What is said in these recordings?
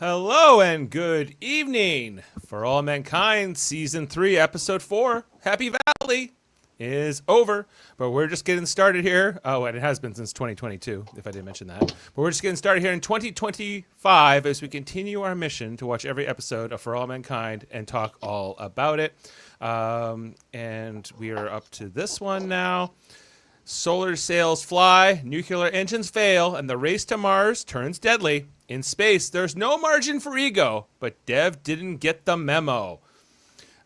Hello and good evening. For All Mankind, Season 3, Episode 4, Happy Valley, is over. But we're just getting started here. Oh, and it has been since 2022, if I didn't mention that. But we're just getting started here in 2025 as we continue our mission to watch every episode of For All Mankind and talk all about it. And we are up to this one now. Solar sails fly, nuclear engines fail, and the race to Mars turns deadly. In space, there's no margin for ego, but Dev didn't get the memo.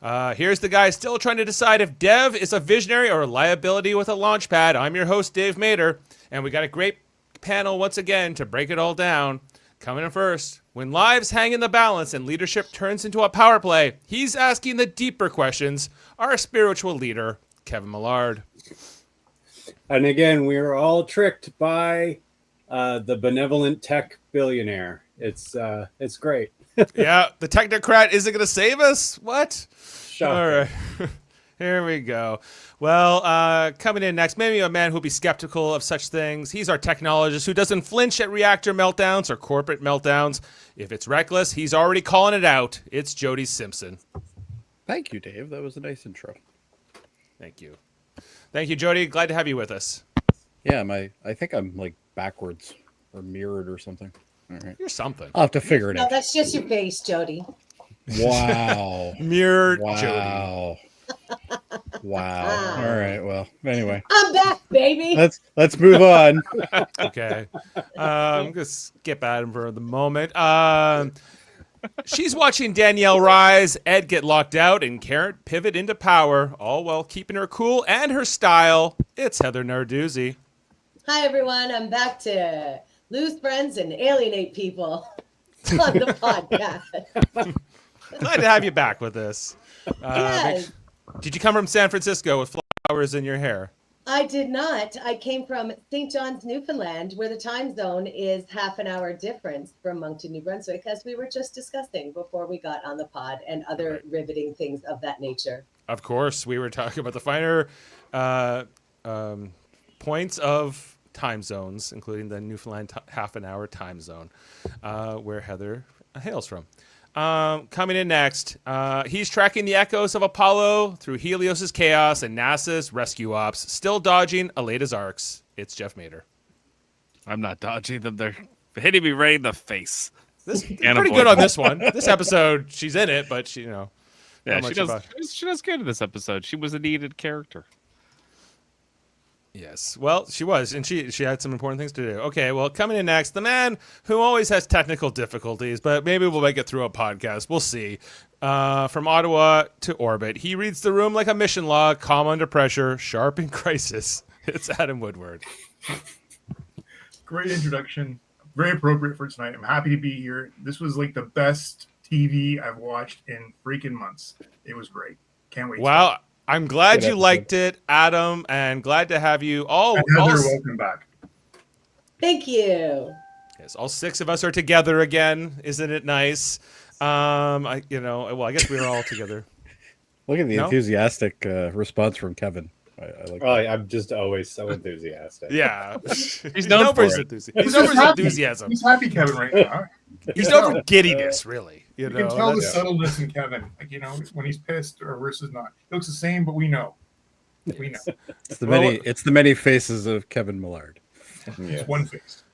Here's the guy still trying to decide if Dev is a visionary or a liability with a launch pad. I'm your host, Dave Mader, and we got a great panel once again to break it all down. Coming in first, when lives hang in the balance and leadership turns into a power play, he's asking the deeper questions. Our spiritual leader, Kevin Millard. And again, we are all tricked by the benevolent tech billionaire. It's great. Yeah, the technocrat isn't going to save us? What? Shocking. All right. Here we go. Well, coming in next, maybe a man who'll be skeptical of such things. He's our technologist who doesn't flinch at reactor meltdowns or corporate meltdowns. If it's reckless, he's already calling it out. It's Jody Simpson. Thank you, Dave. That was a nice intro. Thank you. Thank you, Jody. Glad to have you with us. Yeah, I think I'm like backwards or mirrored or something. All right. You're something. I'll have to figure it No, out. that's just your face, Jody. Wow. Mirrored Jody. Wow. Wow. All right. Well, anyway, I'm back, baby. let's move on. Okay. I'm going to skip Adam for the moment. She's watching Danielle rise, Ed get locked out, and Karen pivot into power, all while keeping her cool and her style. It's Heather Narduzzi. Hi, everyone. I'm back to lose friends and alienate people on the podcast. Glad to have you back with us. Yes. Did you come from San Francisco with flowers in your hair? I did not. I came from St. John's, Newfoundland, where the time zone is half an hour difference from Moncton, New Brunswick, as we were just discussing before we got on the pod and other riveting things of that nature. Of course, we were talking about the finer points of time zones, including the Newfoundland half an hour time zone, where Heather hails from. Coming in next, he's tracking the echoes of Apollo through Helios's chaos and NASA's rescue ops, still dodging Aleda's arcs. It's Jeff Mader. I'm not dodging them. They're hitting me right in the face. This pretty good on this one. This episode, she's in it, but she, yeah, she does good in this episode. She was a needed character. Yes, well, she was, and she had some important things to do. Okay, well, coming in next, the man who always has technical difficulties, but maybe we'll make it through a podcast. We'll see. From Ottawa to orbit, he reads the room like a mission log, calm under pressure, sharp in crisis. It's Adam Woodward. Great introduction. Very appropriate for tonight. I'm happy to be here. This was like the best TV I've watched in freaking months. It was great. Can't wait. Wow. I'm glad you liked it, Adam, and glad to have you all. And Heather, welcome back. Thank you. Yes, all six of us are together again. Isn't it nice? I guess we were all together. Look at the enthusiastic response from Kevin. I like that. I'm just always so enthusiastic. Yeah, He's known for his it. enthusiasm. He's known for his enthusiasm. He's happy, Kevin, right now. He's known for giddiness, really. You can tell the subtleness in Kevin. Like, when he's pissed or versus not. He looks the same, but we know. We know. It's the many faces of Kevin Millard. It's one face.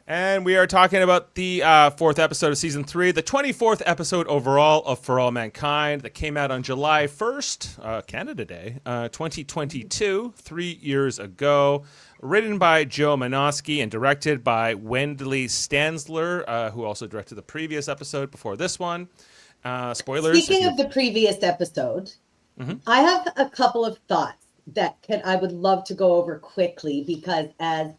And we are talking about the fourth episode of Season 3, the 24th episode overall of For All Mankind that came out on July 1st, Canada Day, 2022, 3 years ago. Written by Joe Manosky and directed by Wendley Stansler, who also directed the previous episode before this one. Spoilers. Speaking of the previous episode, I have a couple of thoughts that I would love to go over quickly because as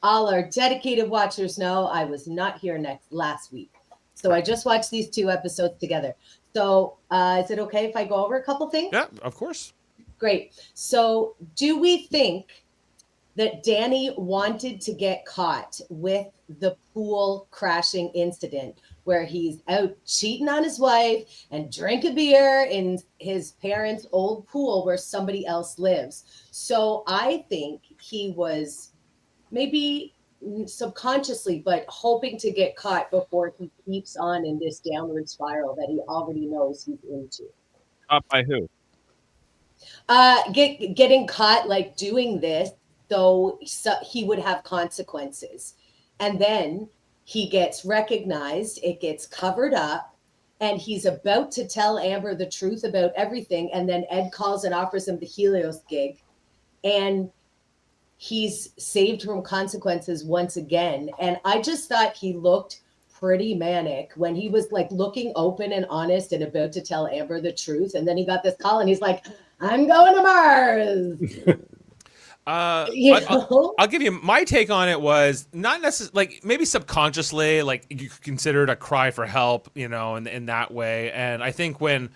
all our dedicated watchers know, I was not here last week. So I just watched these two episodes together. So is it okay if I go over a couple things? Yeah, of course. Great. So do we think that Danny wanted to get caught with the pool crashing incident where he's out cheating on his wife and drink a beer in his parents' old pool where somebody else lives? So I think he was maybe subconsciously, but hoping to get caught before he keeps on in this downward spiral that he already knows he's into. Caught by who? Getting caught like doing this, so he would have consequences, and then he gets recognized, it gets covered up, and he's about to tell Amber the truth about everything, and then Ed calls and offers him the Helios gig, and he's saved from consequences once again. And I just thought he looked pretty manic when he was like looking open and honest and about to tell Amber the truth, and then he got this call and he's like, I'm going to Mars. I'll give you my take on it. Was not necessarily like maybe subconsciously, like you could consider it a cry for help, you know, in that way. And I think when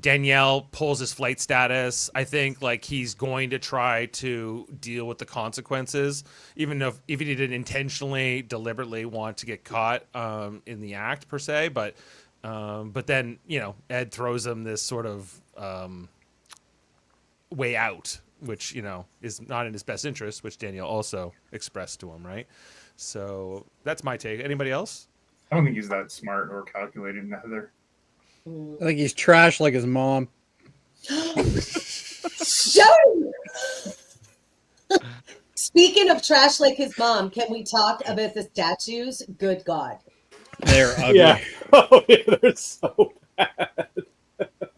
Danielle pulls his flight status, I think like he's going to try to deal with the consequences, even if he didn't intentionally, deliberately want to get caught in the act per se. But then, you know, Ed throws him this sort of way out, which, you know, is not in his best interest, which Danielle also expressed to him, right? So that's my take. Anybody else? I don't think he's that smart or calculated either. I think he's trash like his mom. Jody! Speaking of trash like his mom, can we talk about the statues? Good God. They're ugly. Yeah. Oh, yeah, they're so bad.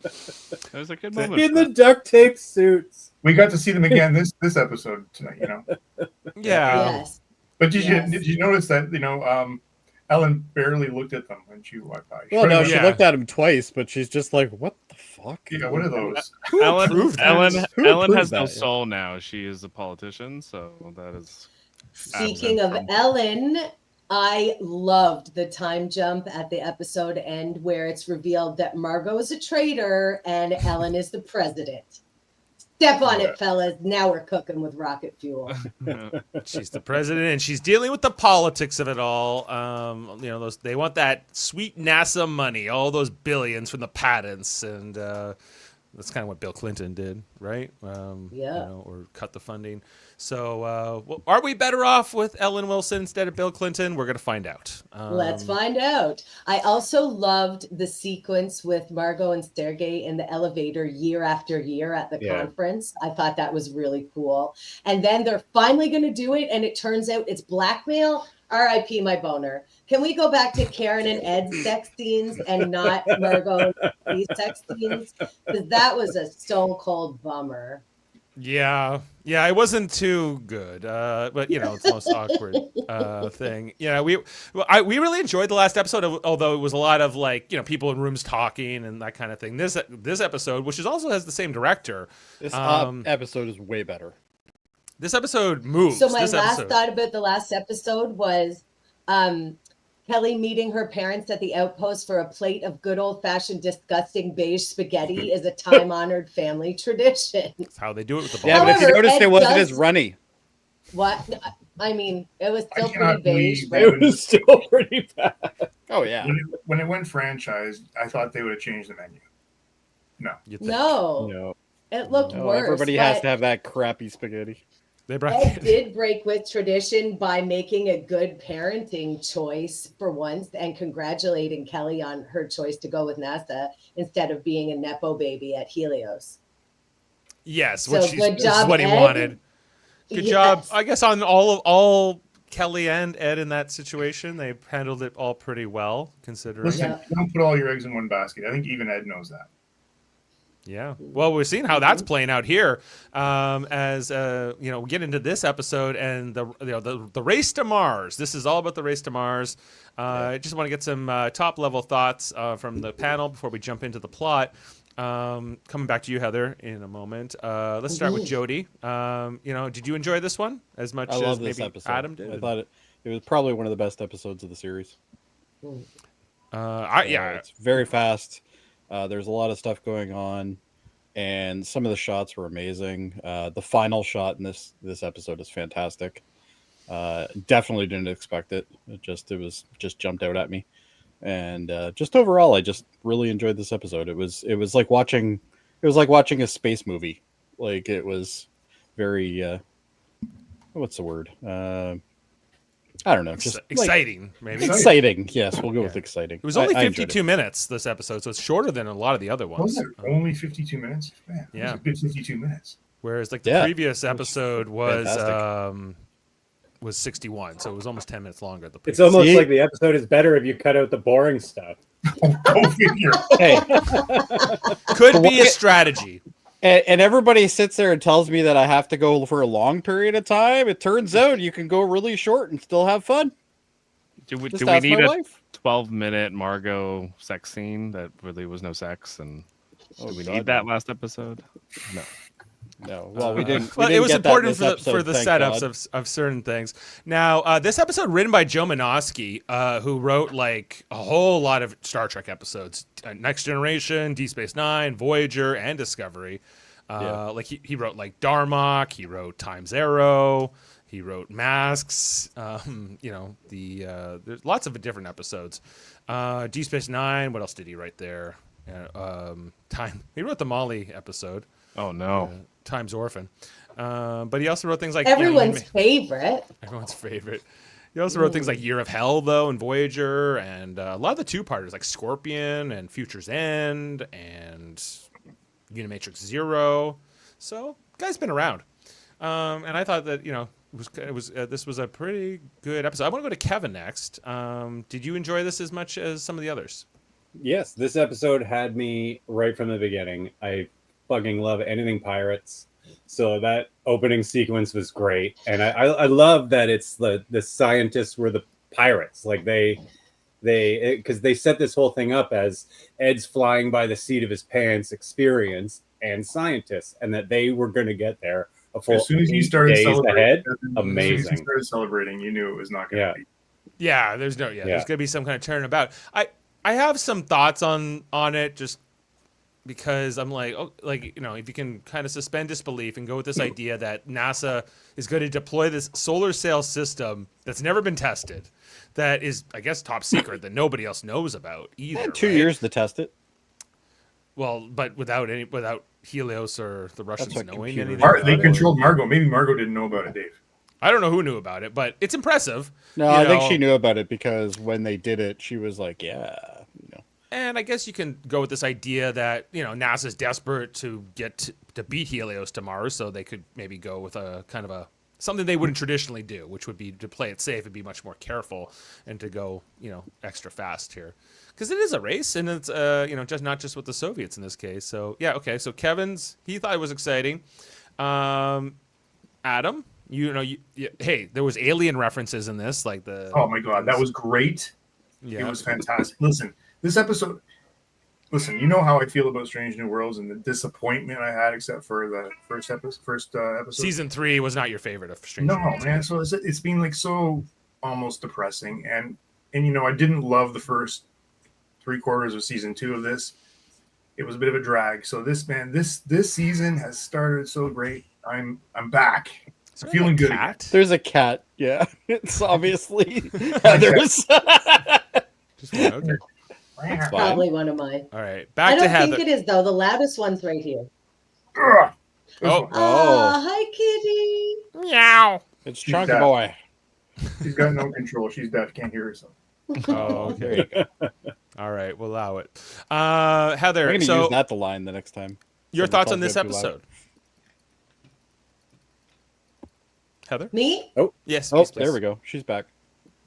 That was a good moment. In the duct tape suits. We got to see them again this episode tonight, you know. Yeah. Yes. But did you notice that, you know, Ellen barely looked at them when she walked by? Well, no, she Yeah. looked at him twice, but she's just like, "What the fuck?" Yeah, what are those? Ellen Who has approved no that? soul now. She is a politician, so that is. Speaking of Ellen, I loved the time jump at the episode end where it's revealed that Margot is a traitor and Ellen is the president. Step on it, fellas. Now we're cooking with rocket fuel. She's the president, and she's dealing with the politics of it all. You know, they want that sweet NASA money, all those billions from the patents, and that's kind of what Bill Clinton did, right? Yeah. You know, or cut the funding. So, are we better off with Ellen Wilson instead of Bill Clinton? We're going to find out. Let's find out. I also loved the sequence with Margot and Sergey in the elevator year after year at the conference. I thought that was really cool. And then they're finally going to do it, and it turns out it's blackmail. R.I.P. my boner. Can we go back to Karen and Ed's sex scenes and not Margot and these sex scenes? Because that was a stone cold bummer. Yeah, it wasn't too good, but you know, it's the most awkward thing. Yeah, we really enjoyed the last episode, although it was a lot of like, you know, people in rooms talking and that kind of thing. This episode, which also has the same director, This episode is way better. this episode moves. So my this last episode. thought about the last episode was Kelly meeting her parents at the outpost for a plate of good old-fashioned disgusting beige spaghetti is a time-honored family tradition. That's how they do it with the ball. Yeah, but if you However, noticed, Ed it wasn't does- as runny. What? I mean, it was I still cannot pretty beige. believe But It was still pretty bad. Oh yeah. when it went franchise, I thought they would have changed the menu. You think. no, No, it looked no, worse. everybody has but to have that crappy spaghetti. They brought Ed did break with tradition by making a good parenting choice for once and congratulating Kelly on her choice to go with NASA instead of being a Nepo baby at Helios. yes, So what good this job, is what he Ed. wanted. Good job, Yes. I guess, on all Kelly and Ed in that situation. They handled it all pretty well, considering. Listen, Yeah. don't put all your eggs in one basket. I think even Ed knows that. Yeah. Well, we're seeing how that's playing out here, as you know, we get into this episode and the race to Mars. This is all about the race to Mars. I just want to get some top level thoughts from the panel before we jump into the plot. Coming back to you, Heather, in a moment. Let's start with Jody. You know, did you enjoy this one as much I as love this maybe episode. Adam did? I thought it was probably one of the best episodes of the series. It's very fast. There's a lot of stuff going on, and some of the shots were amazing. The final shot in this episode is fantastic. Definitely didn't expect it. It was just jumped out at me, and just overall, I just really enjoyed this episode. It was like watching a space movie. Like it was very what's the word? I don't know, just exciting, maybe. exciting. Yes, we'll go with exciting. It was only I enjoyed 52 minutes this episode, so it's shorter than a lot of the other ones. Was it only 52 minutes? Man, Yeah. it was a good 52 minutes. Whereas like the previous episode was 61, so it was almost 10 minutes longer. It's almost like the episode is better if you cut out the boring stuff. Go figure. Hey, could be a strategy. And everybody sits there and tells me that I have to go for a long period of time. It turns out you can go really short and still have fun. Do we Just need my a wife. 12-minute Margot sex scene that really was no sex? And do we need that last episode? No. Well, we didn't. Well, we didn't it was get that important this episode, for the thank setups God. of certain things. Now, this episode written by Joe Menosky, who wrote like a whole lot of Star Trek episodes, Next Generation, Deep Space Nine, Voyager, and Discovery. Like he wrote like Darmok, he wrote Time's Arrow, he wrote Masks. There's lots of different episodes. Deep Space Nine. What else did he write there? Time. He wrote the Molly episode. Oh no. Time's Orphan. But he also wrote things like Everyone's favorite. Everyone's favorite. He also wrote things like Year of Hell, though, and Voyager, and a lot of the two-parters like Scorpion and Future's End and Unimatrix Zero. So, guy's been around. And I thought that this was a pretty good episode. I want to go to Kevin next. Did you enjoy this as much as some of the others? Yes, this episode had me right from the beginning. I fucking love anything pirates, so that opening sequence was great, and I love that it's the scientists were the pirates. Like they because they set this whole thing up as Ed's flying by the seat of his pants experience and scientists, and that they were going to get there a full As soon as you started days celebrating, ahead. As soon as you Amazing. started celebrating, you knew it was not going to be. Yeah, there's going to be some kind of turnabout. I have some thoughts on it, just because I'm like, if you can kind of suspend disbelief and go with this idea that NASA is going to deploy this solar sail system that's never been tested, that is, I guess, top secret, that nobody else knows about either. Had 2 right? years to test it. Well, but without Helios or the Russians what knowing computers anything. are. about They it. controlled Margot. Maybe Margot didn't know about it, Dave. I don't know who knew about it, but it's impressive. No, I think she knew about it because when they did it, she was like, And I guess you can go with this idea that, NASA's desperate to get to beat Helios to Mars, so they could maybe go with a kind of something they wouldn't traditionally do, which would be to play it safe and be much more careful and to go, extra fast here. Because it is a race, and it's, just not just with the Soviets in this case. So, yeah, okay. So Kevin's, he thought it was exciting. Adam, hey, there was alien references in this, like the. Oh my God, that was great. Yeah. It was fantastic. Listen, this episode. Listen, you know how I feel about Strange New Worlds and the disappointment I had, except for the first episode. Season 3 was not your favorite of Strange New No, Worlds. man. So it's been like so almost depressing, and I didn't love the first 3/4 of season 2 of this. It was a bit of a drag. So this season has started so great. I'm back. I'm feeling good. Cat? There's a cat. Yeah, it's obviously Heather's. Just one, okay. It's fine. Probably one of mine. All right, I back to don't Heather. think it is though. The loudest one's right here. Ugh. Oh, Oh. Hi, kitty. meow. It's Chunky deaf. Boy. She's got no control. She's deaf. Can't hear herself. Oh, There okay. you go. All right, we'll allow it. I'm Heather, going to so use that the line the next time. your Someone thoughts calls on this it too loud. episode? Heather? Me? Yes. Oh, please, please. there we go. She's back.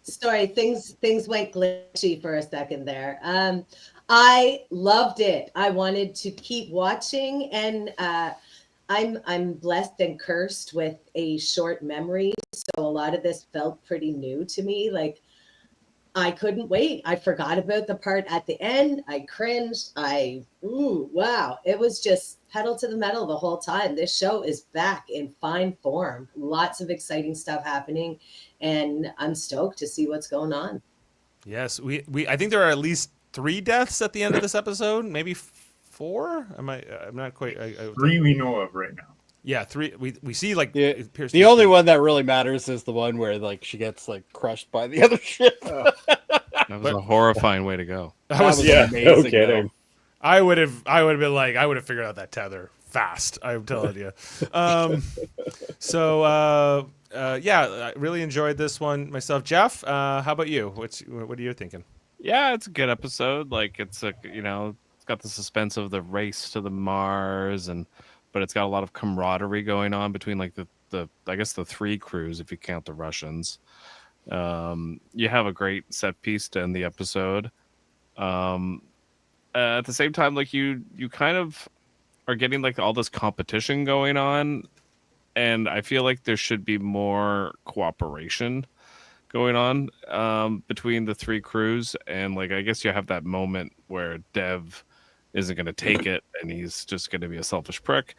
Sorry, things went glitchy for a second there. I loved it. I wanted to keep watching, and I'm blessed and cursed with a short memory, so a lot of this felt pretty new to me. Like I couldn't wait. I forgot about the part at the end. I cringed. Wow. It was just pedal to the metal the whole time. This show is back in fine form. Lots of exciting stuff happening, and I'm stoked to see what's going on. Yes, I think there are at least 3 deaths at the end of this episode, maybe 4. I'm not quite. 3 we know of right now. Yeah, 3. We see like The, it appears to the be only 3. one that really matters is the one where like she gets like crushed by the other ship. That was a horrifying way to go. That was amazing, no though. kidding. I would have been like, I would have figured out that tether fast. I'm telling you. So Yeah, I really enjoyed this one myself. Jeff, how about you? What are you thinking? Yeah, it's a good episode. Like it's it's got the suspense of the race to the Mars, but it's got a lot of camaraderie going on between like the I guess the three crews if you count the Russians. You have a great set piece to end the episode. At the same time, like you kind of are getting like all this competition going on, and I feel like there should be more cooperation going on between the three crews. And like I guess you have that moment where Dev isn't going to take it and he's just going to be a selfish prick,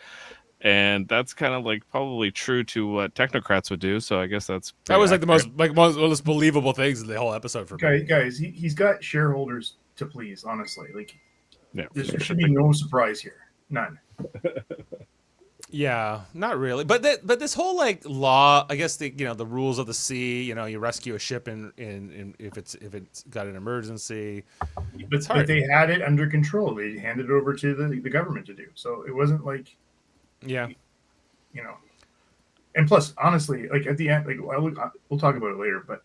and that's kind of like probably true to what technocrats would do. So I guess that's That was like accurate. the most believable things in the whole episode for me. Guys, he's got shareholders to please. Honestly, like Yeah. there should be no surprise here. None. Yeah, not really. But this whole like law, I guess the rules of the sea. You rescue a ship in if it's got an emergency. But hard. they had it under control. They handed it over to the government to do. So it wasn't like, Yeah. And plus, honestly, like at the end, like we'll talk about it later, but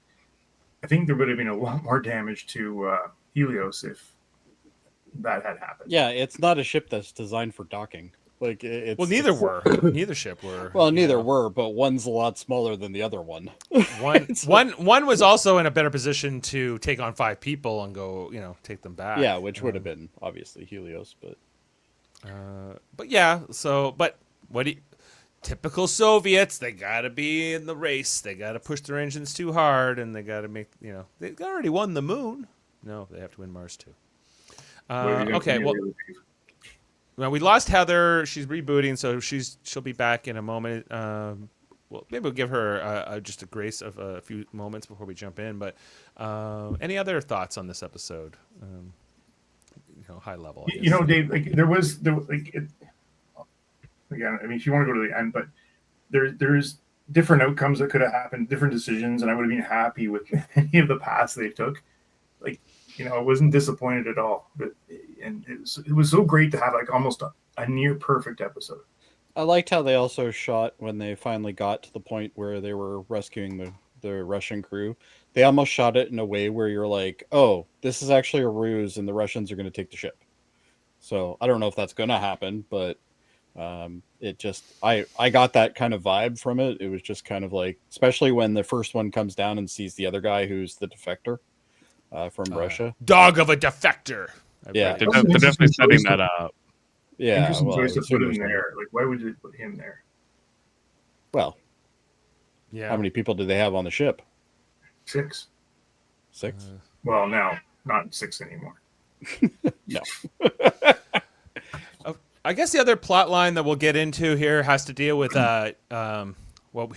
I think there would have been a lot more damage to Helios if that had happened. Yeah, it's not a ship that's designed for docking. Like it's Well, neither were. Neither ship were. Well, neither were, but one's a lot smaller than the other one. One was also in a better position to take on 5 people and go, take them back. Yeah, which would have been obviously Helios, but yeah. So, but typical Soviets, they gotta be in the race. They gotta push their engines too hard, and they gotta make they already won the moon. No, they have to win Mars too. Okay, well, we lost Heather. She's rebooting, so she'll be back in a moment. Well, maybe we'll give her just a grace of a few moments before we jump in. But any other thoughts on this episode? High level. I guess. Dave, like there was again. I mean, if you want to go to the end, but there's different outcomes that could have happened, different decisions, and I would have been happy with any of the paths they took. Like, I wasn't disappointed at all. And it was so great to have like almost a near perfect episode. I liked how they also shot when they finally got to the point where they were rescuing the Russian crew. They almost shot it in a way where you're like, oh, this is actually a ruse and the Russians are going to take the ship. So I don't know if that's going to happen, but it just, I got that kind of vibe from it. It was just kind of like, especially when the first one comes down and sees the other guy who's the defector from Russia. Dog of a defector. Yeah. They're definitely setting that up. Yeah. Interesting Well, choice to as put soon him as- there. Like, why would you put him there? Well, Yeah. how many people do they have on the ship? 6. 6? Well, now not 6 anymore. No. I guess the other plot line that we'll get into here has to deal with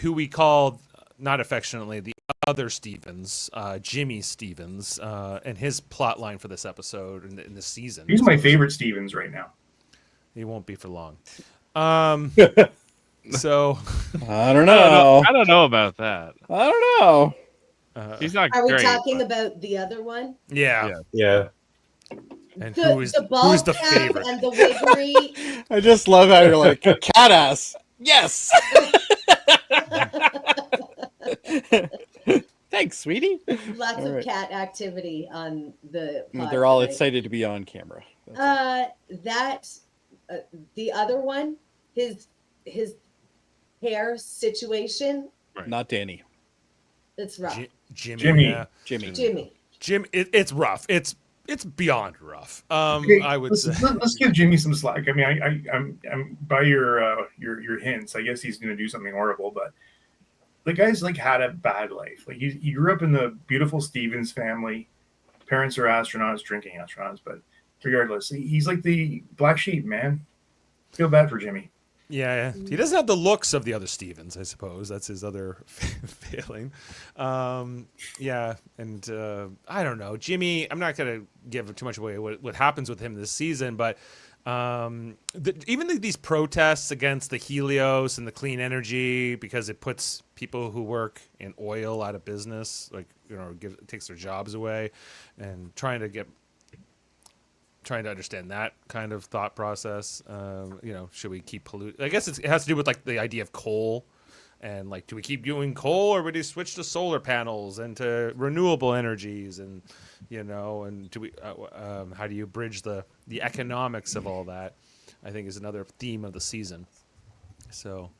who we call not affectionately the other Stevens, Jimmy Stevens, and his plot line for this episode in this season. He's my favorite Stevens right now. He won't be for long. So I don't know. I don't know about that. I don't know. He's not Are we great. talking but- about the other one? yeah. Yeah. And The, who's the ball the cap favorite? and the wiggery. I just love how you're like, cat ass. Yes. Thanks, sweetie. Lots All of right. cat activity on the pod They're all tonight. excited to be on camera. That's all. The other one, his hair situation, Not Danny. it's rough. Jimmy. Yeah. Jimmy. Jim, it's rough. It's beyond rough. Okay, I would say. let's give Jimmy some slack. I mean, I'm by your hints. I guess he's going to do something horrible, but the guy's like had a bad life. Like he grew up in the beautiful Stevens family. Parents are astronauts, drinking astronauts, but regardless, he's like the black sheep, man. Feel bad for Jimmy. Yeah, he doesn't have the looks of the other Stevens, I suppose. That's his other failing. Yeah, and I don't know. Jimmy, I'm not going to give too much away what happens with him this season, but even these protests against the Helios and the clean energy, because it puts people who work in oil out of business, like, takes their jobs away, and trying to understand that kind of thought process. Should we keep polluting? I guess it has to do with like the idea of coal And like, do we keep doing coal, or do we switch to solar panels and to renewable energies? And and do we? How do you bridge the economics of all that? I think is another theme of the season. So,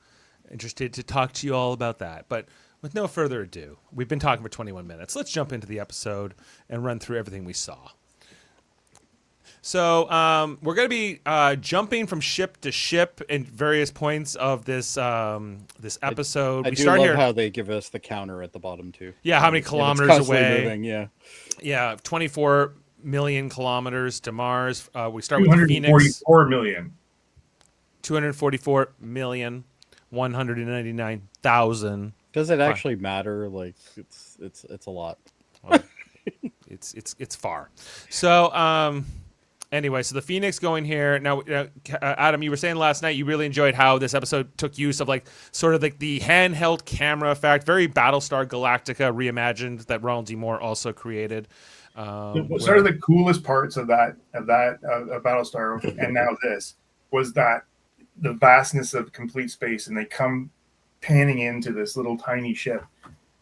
interested to talk to you all about that. But with no further ado, we've been talking for 21 minutes. Let's jump into the episode and run through everything we saw. So we're going to be jumping from ship to ship in various points of this episode. I We do start love here. how they give us the counter at the bottom too. Yeah, how many If it's kilometers constantly away? moving, yeah. Yeah, 24 million kilometers to Mars. We start with Phoenix. 244 million. 244,199,000. Does it actually matter? Like it's a lot. It's far. So anyway, so the Phoenix going here now. Adam, you were saying last night you really enjoyed how this episode took use of like sort of like the handheld camera effect, very Battlestar Galactica reimagined that Ronald D. Moore also created. Sort of the coolest parts of Battlestar and now this was that the vastness of complete space, and they come panning into this little tiny ship,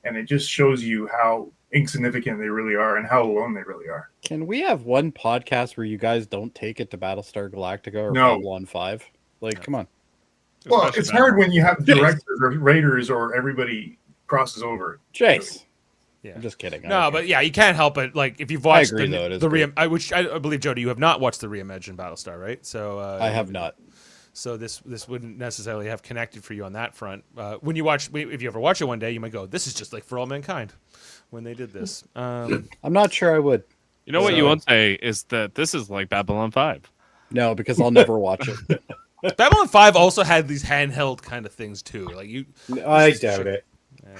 and it just shows you how insignificant they really are and how alone they really are. Can we have one podcast where you guys don't take it to Battlestar Galactica or No. Babylon 5? Like, come on. Well, Especially it's that. hard when you have directors or raiders or everybody crosses over. Jace. Yeah. I'm just kidding. I No, don't but care. yeah, you can't help it. Like if you've watched agree, though, it is the great. which I believe Jody, you have not watched the reimagined Battlestar, right? So I have not. So this wouldn't necessarily have connected for you on that front. When you watch, if you ever watch it one day, you might go, "This is just like For All Mankind," when they did this. I'm not sure I would. You know what So- you won't say is that this is like Babylon 5. No, because I'll never watch it. Babylon 5 also had these handheld kind of things too. Like you, I doubt it.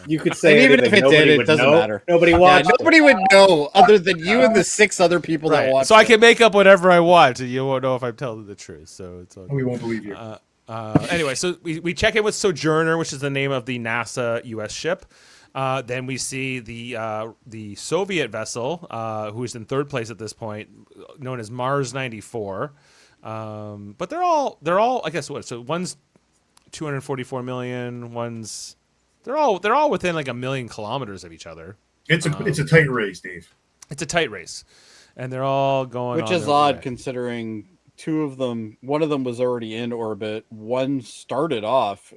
You could say And even anything, if it nobody did, it would doesn't know. matter. Nobody Yeah, watched. nobody would know other than you and the 6 other people that right. watch. So I can make up whatever I want, and you won't know if I'm telling the truth. So it's all We won't believe you. anyway, so we check in with Sojourner, which is the name of the NASA U.S. ship. Then we see the Soviet vessel, who is in third place at this point, known as Mars 94. But they're all I guess what? So one's 244 million. One's they're all within like 1 million kilometers of each other. It's a tight race, Dave. It's a tight race, and they're all going. Which on is their odd way. considering one of them was already in orbit, one started off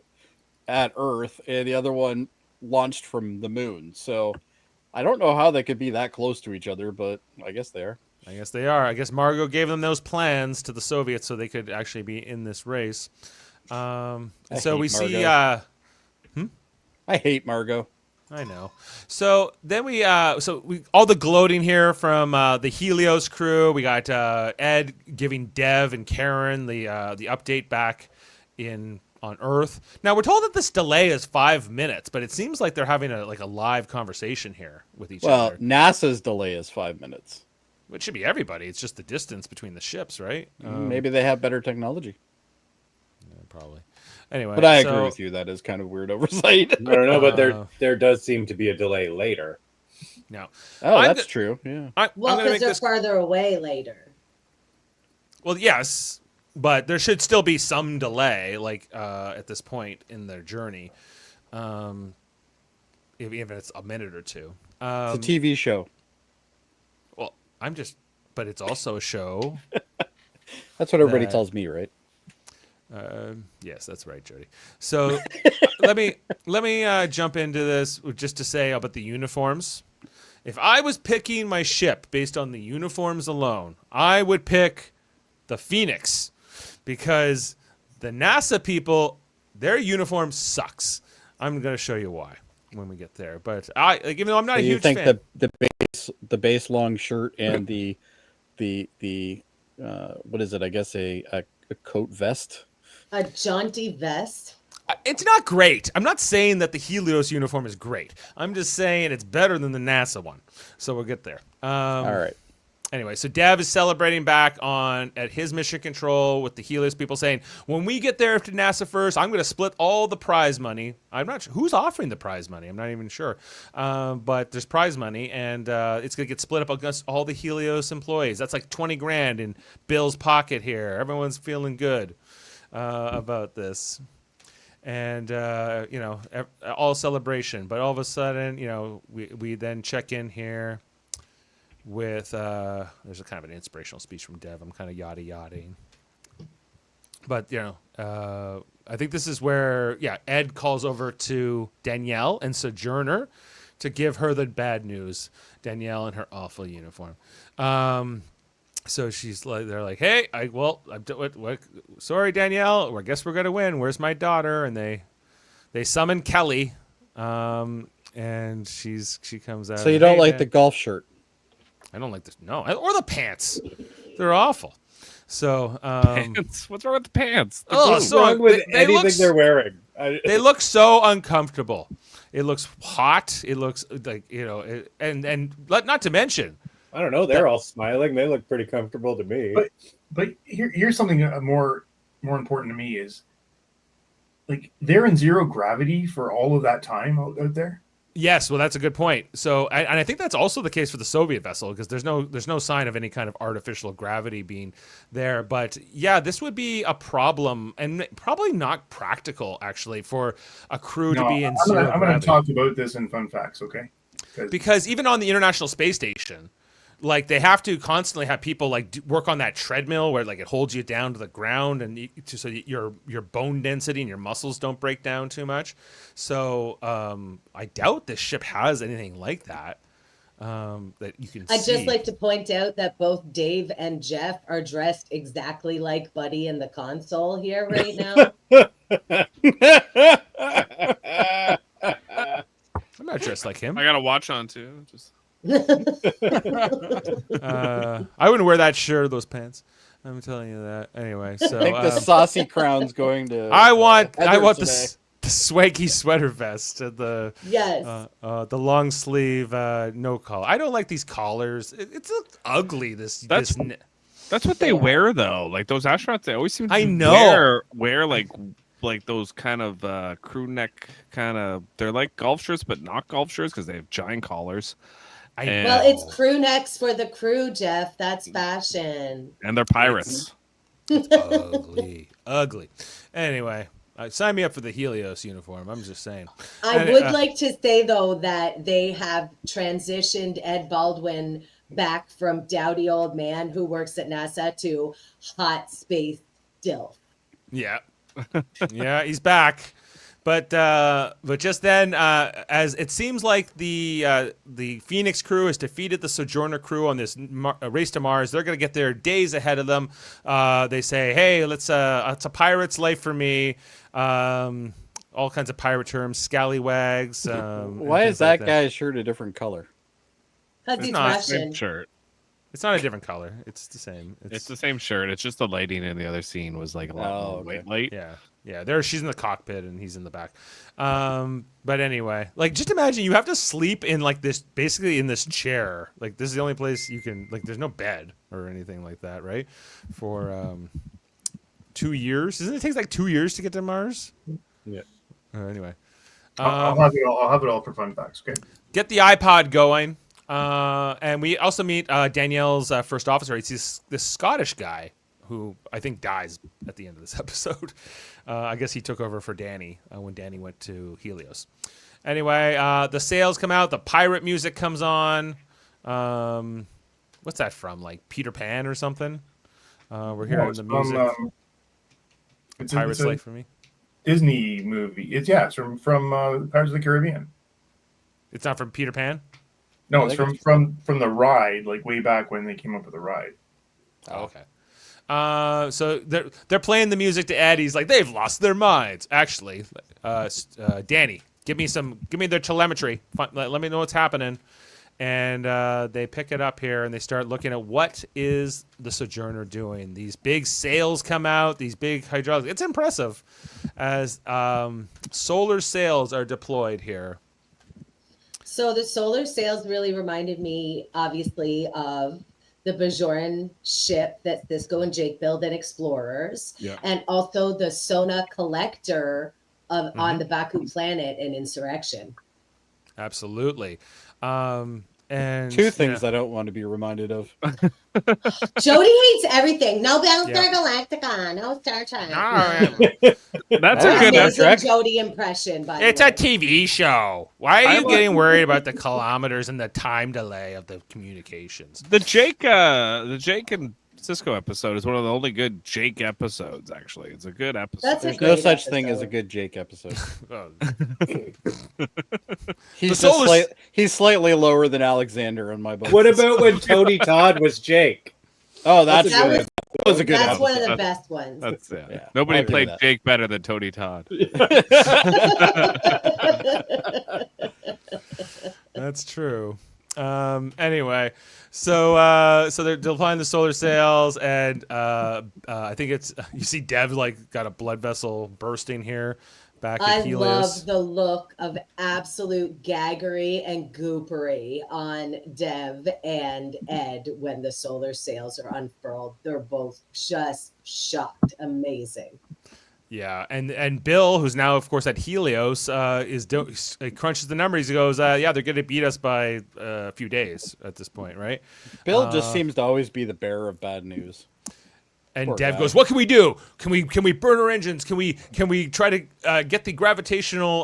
at Earth, and the other one launched from the moon. So I don't know how they could be that close to each other, but I guess they are. I guess they are. I guess Margot gave them those plans to the Soviets so they could actually be in this race. So hate we see. Margot. I hate Margot. I know. So then we all the gloating here from the Helios crew. We got Ed giving Dev and Karen the update back on Earth. Now we're told that this delay is 5 minutes, but it seems like they're having a live conversation here with each Well, other. NASA's delay is 5 minutes. It should be everybody. It's just the distance between the ships, right? Maybe they have better technology. Probably. Anyway, But I so- agree with you. That is kind of weird oversight. I don't know, but there does seem to be a delay later. No. Oh, I'm that's go- true. Yeah. I'm Well, gonna because make they're this. farther away later. Well, yes, but there should still be some delay, like at this point in their journey, even if it's a minute or two. It's a TV show. Well, but it's also a show. That's what everybody that- tells me, right? Yes, that's right, Jody. So let me jump into this just to say about the uniforms. If I was picking my ship based on the uniforms alone, I would pick the Phoenix because the NASA people, their uniform sucks. I'm going to show you why when we get there. But even though I'm not So a you huge think fan, the base long shirt and the what is it? I guess a coat vest. A jaunty vest. it's not great. I'm not saying that the Helios uniform is great. I'm just saying it's better than the NASA one. So we'll get there. All right. Anyway, so Dev is celebrating back at his mission control with the Helios people saying, when we get there to NASA first, I'm going to split all the prize money. I'm not sure who's offering the prize money. I'm not even sure. But there's prize money, and it's going to get split up against all the Helios employees. That's like 20 grand in Bill's pocket here. Everyone's feeling good about this. and all celebration. But all of a sudden, we then check in here with there's a kind of an inspirational speech from Dev. I'm kind of yada-yadaing. But, I think this is where, Ed calls over to Danielle and Sojourner to give her the bad news. Danielle in her awful uniform. So they're like, hey, sorry, Danielle, I guess we're going to win. Where's my daughter? And they summon Kelly. And she comes out. So you don't like the golf shirt? I don't like this. No, or the pants. They're awful. So, pants? What's wrong with the pants? What's wrong with anything they're wearing? They look so uncomfortable. It looks hot. It looks like, and not to mention, I don't know. They're all smiling. They look pretty comfortable to me. But here's something more important to me is, like, they're in zero gravity for all of that time out there. Yes, well, that's a good point. So, and I think that's also the case for the Soviet vessel, because there's no sign of any kind of artificial gravity being there. But yeah, this would be a problem, and probably not practical actually for a crew to be in zero gravity. I'm going to talk about this in fun facts, okay? Because even on the International Space Station, like, they have to constantly have people work on that treadmill where it holds you down to the ground, and so your bone density and your muscles don't break down too much. So I doubt this ship has anything like that that you can. I'd just like to point out that both Dave and Jeff are dressed exactly like Buddy in the console here right now. I'm not dressed like him. I got a watch on too. I wouldn't wear that shirt or those pants. I'm telling you that. Anyway, so I think the saucy crown's going to. I want today. the swaggy sweater vest and the the long sleeve no collar. I don't like these collars. It's ugly. That's what they wear though. Like those astronauts, they always seem to wear like those kind of crew neck kind of. They're like golf shirts, but not golf shirts because they have giant collars. Well, it's crew necks for the crew, Jeff. That's fashion. And they're pirates. It's ugly. Anyway, sign me up for the Helios uniform. I'm just saying. I would like to say, though, that they have transitioned Ed Baldwin back from dowdy old man who works at NASA to hot space dilf. Yeah. Yeah, he's back. But just then, as it seems like the Phoenix crew has defeated the Sojourner crew on this race to Mars, they're going to get there days ahead of them. They say, "Hey, it's a pirate's life for me." All kinds of pirate terms, scallywags. Why is that guy's shirt a different color? Because he's not Russian. Shirt. It's not a different color. It's the same. It's the same shirt. It's just the lighting in the other scene was like a lot more white light. Yeah. There, she's in the cockpit and he's in the back. But anyway, just imagine you have to sleep in this, basically in this chair. This is the only place you can. There's no bed or anything like that, right? For 2 years, doesn't it take 2 years to get to Mars? Yeah. Anyway, I'll have it all for fun facts. Okay. Get the iPod going. And we also meet Danielle's first officer. He's this Scottish guy who I think dies at the end of this episode. I guess he took over for Danny when Danny went to Helios. Anyway, the sails come out. The pirate music comes on. What's that from? Peter Pan or something? We're hearing the music. It's Pirate's Life for me. Disney movie. It's from Pirates of the Caribbean. It's not from Peter Pan? No, it's from the ride, way back when they came up with the ride. Oh, okay. So they're playing the music to Ed. He's like, they've lost their minds. Actually, Danny, give me their telemetry. Let me know what's happening. And they pick it up here and they start looking at what is the Sojourner doing. These big sails come out. These big hydraulics. It's impressive as solar sails are deployed here. So the solar sails really reminded me, obviously, of the Bajoran ship that Cisco and Jake build in Explorers, and also the Sona collector on the Baku planet in Insurrection. Absolutely. And Two things I don't want to be reminded of. Jody hates everything. No Battlestar Yeah. Galactica. No Star Trek. That's Oh, a good Star Trek. Jody impression, by It's the a way. TV show. Why are I you like- getting worried about the kilometers and the time delay of the communications? The Jake and Cisco episode is one of the only good Jake episodes. Actually, it's a good episode. That's a There's great no such thing as a episode. good Jake episode. Oh, He's solar s- he's slightly lower than Alexander on my book. What about when Tony Todd was Jake? Oh, that's That good. was- That was a good That's episode. one of the best ones. That's Yeah, Nobody I'll give you played that. Jake better than Tony Todd. that's true. Anyway, so they're deploying the solar sails, and I think it's you see Dev like got a blood vessel bursting here back at I Helios. love the look of absolute gaggery and goopery on Dev and Ed when the solar sails are unfurled. They're both just shocked. Amazing. Yeah, and Bill, who's now of course at Helios, he crunches the numbers. He goes, yeah, they're going to beat us by a few days at this point, right? Bill just seems to always be the bearer of bad news. And Poor Dev guy. goes, "What can we do? Can we burn our engines? Can we try to get the gravitational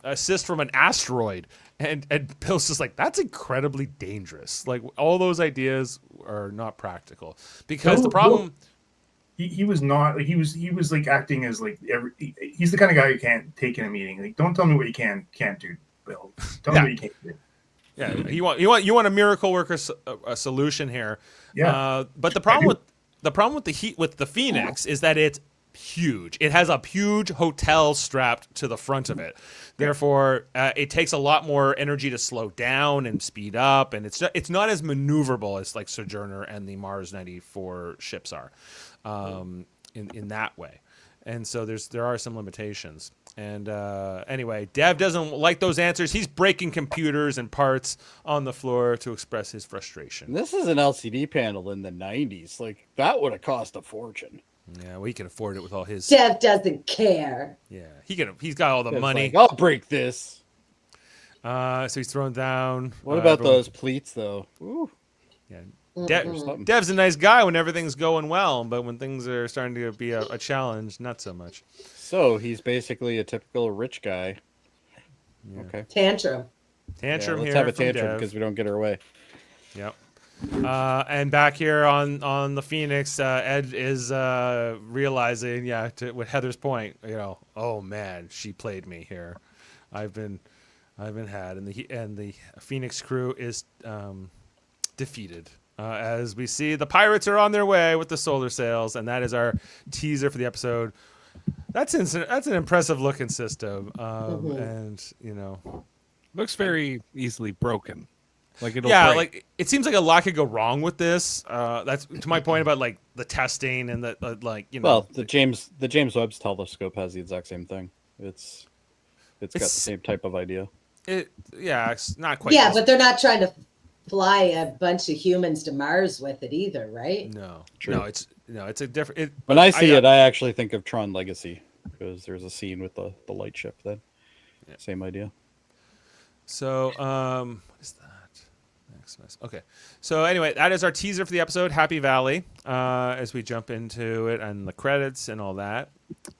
assist from an asteroid?" And Bill's just like, "That's incredibly dangerous. Like all those ideas are not practical because the problem." He was not. He was like acting as like he's the kind of guy you can't take in a meeting. Like, don't tell me what you can't do, Bill. Tell me what you can't do. Yeah, you want a miracle worker a solution here. Yeah. But the problem with the Phoenix is that it's huge. It has a huge hotel strapped to the front of it. Therefore, it takes a lot more energy to slow down and speed up, and it's not as maneuverable as like Sojourner and the Mars 94 ships are, in that way. And so there are some limitations. And anyway, Dev doesn't like those answers. He's breaking computers and parts on the floor to express his frustration. And this is an LCD panel in the 90s. Like, that would have cost a fortune. Yeah, well, he can afford it with all his. Dev doesn't care. Yeah, he's got all the It's money. like, I'll break this. So he's thrown down. What about everyone- those pleats, though? Ooh, Yeah. something. Dev's a nice guy when everything's going well, but when things are starting to be a challenge, not so much. So he's basically a typical rich guy. Yeah. Okay. Tantrum. Tantrum let's here. have a from tantrum Dev. because we don't get our way. Yep. And back here on the Phoenix, Ed is realizing, with Heather's point, oh man, she played me here. I've been had, and the Phoenix crew is defeated. As we see, the pirates are on their way with the solar sails, and that is our teaser for the episode. That's an impressive looking system, and Looks very easily broken. Like it'll yeah, break. like it seems like a lot could go wrong with this. That's to my point about like the testing and the Well, the James Webb's telescope has the exact same thing. It's got the same type of idea. it's not quite. Yeah, this- but they're not trying to fly a bunch of humans to Mars with it either, right? no, True. it's a different. When I see it, I actually think of Tron Legacy because there's a scene with the light ship. Then, same idea. So, what is that? Okay. So anyway, that is our teaser for the episode, Happy Valley, as we jump into it and the credits and all that.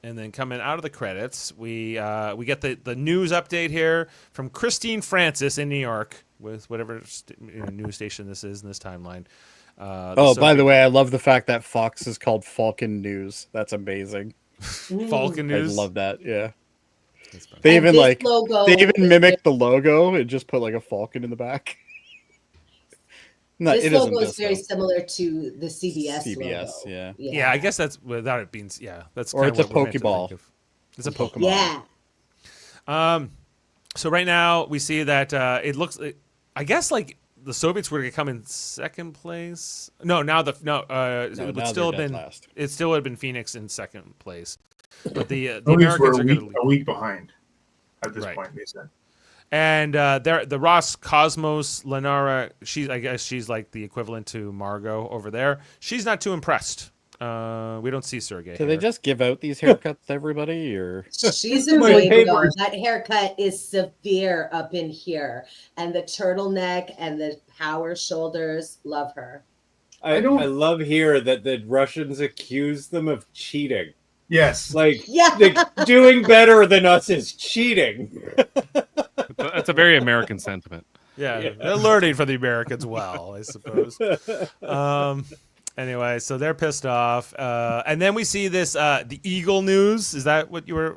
And then coming out of the credits, we get the news update here from Christine Francis in New York with whatever news station this is in this timeline. By the way, I love the fact that Fox is called Falcon News. That's amazing. Falcon News. I love that. Yeah. That's fun. They And even this logo they even is- mimicked the logo and just put like a falcon in the back. No, This it isn't logo is this, very though. similar to the CBS CBS, logo. yeah. Yeah, I guess that's without it being. Yeah, that's. Or kinda it's a what we're meant to Pokeball. think of. It's a Pokemon. Yeah. So right now we see that it looks. I guess like the Soviets were going to come in second place. No, now it would now still they're have been. dead last. It still would have been Phoenix in second place, but the Soviets were Americans are going to. a week behind at this Right. point. They said. And the Ross Cosmos Lenara, I guess she's like the equivalent to Margot over there. She's not too impressed We don't see Sergey. Do they here. just give out these haircuts to everybody, or She's a My rainbow. papers. That haircut is severe up in here, and the turtleneck and the power shoulders. Love her. I don't- love here that the Russians accuse them of cheating. Yes. Like, Yeah. doing better than us is cheating. That's a very American sentiment. Yeah, they're learning from the Americans well, I suppose. Anyway, so they're pissed off, and then we see this the Eagle News. Is that what you were?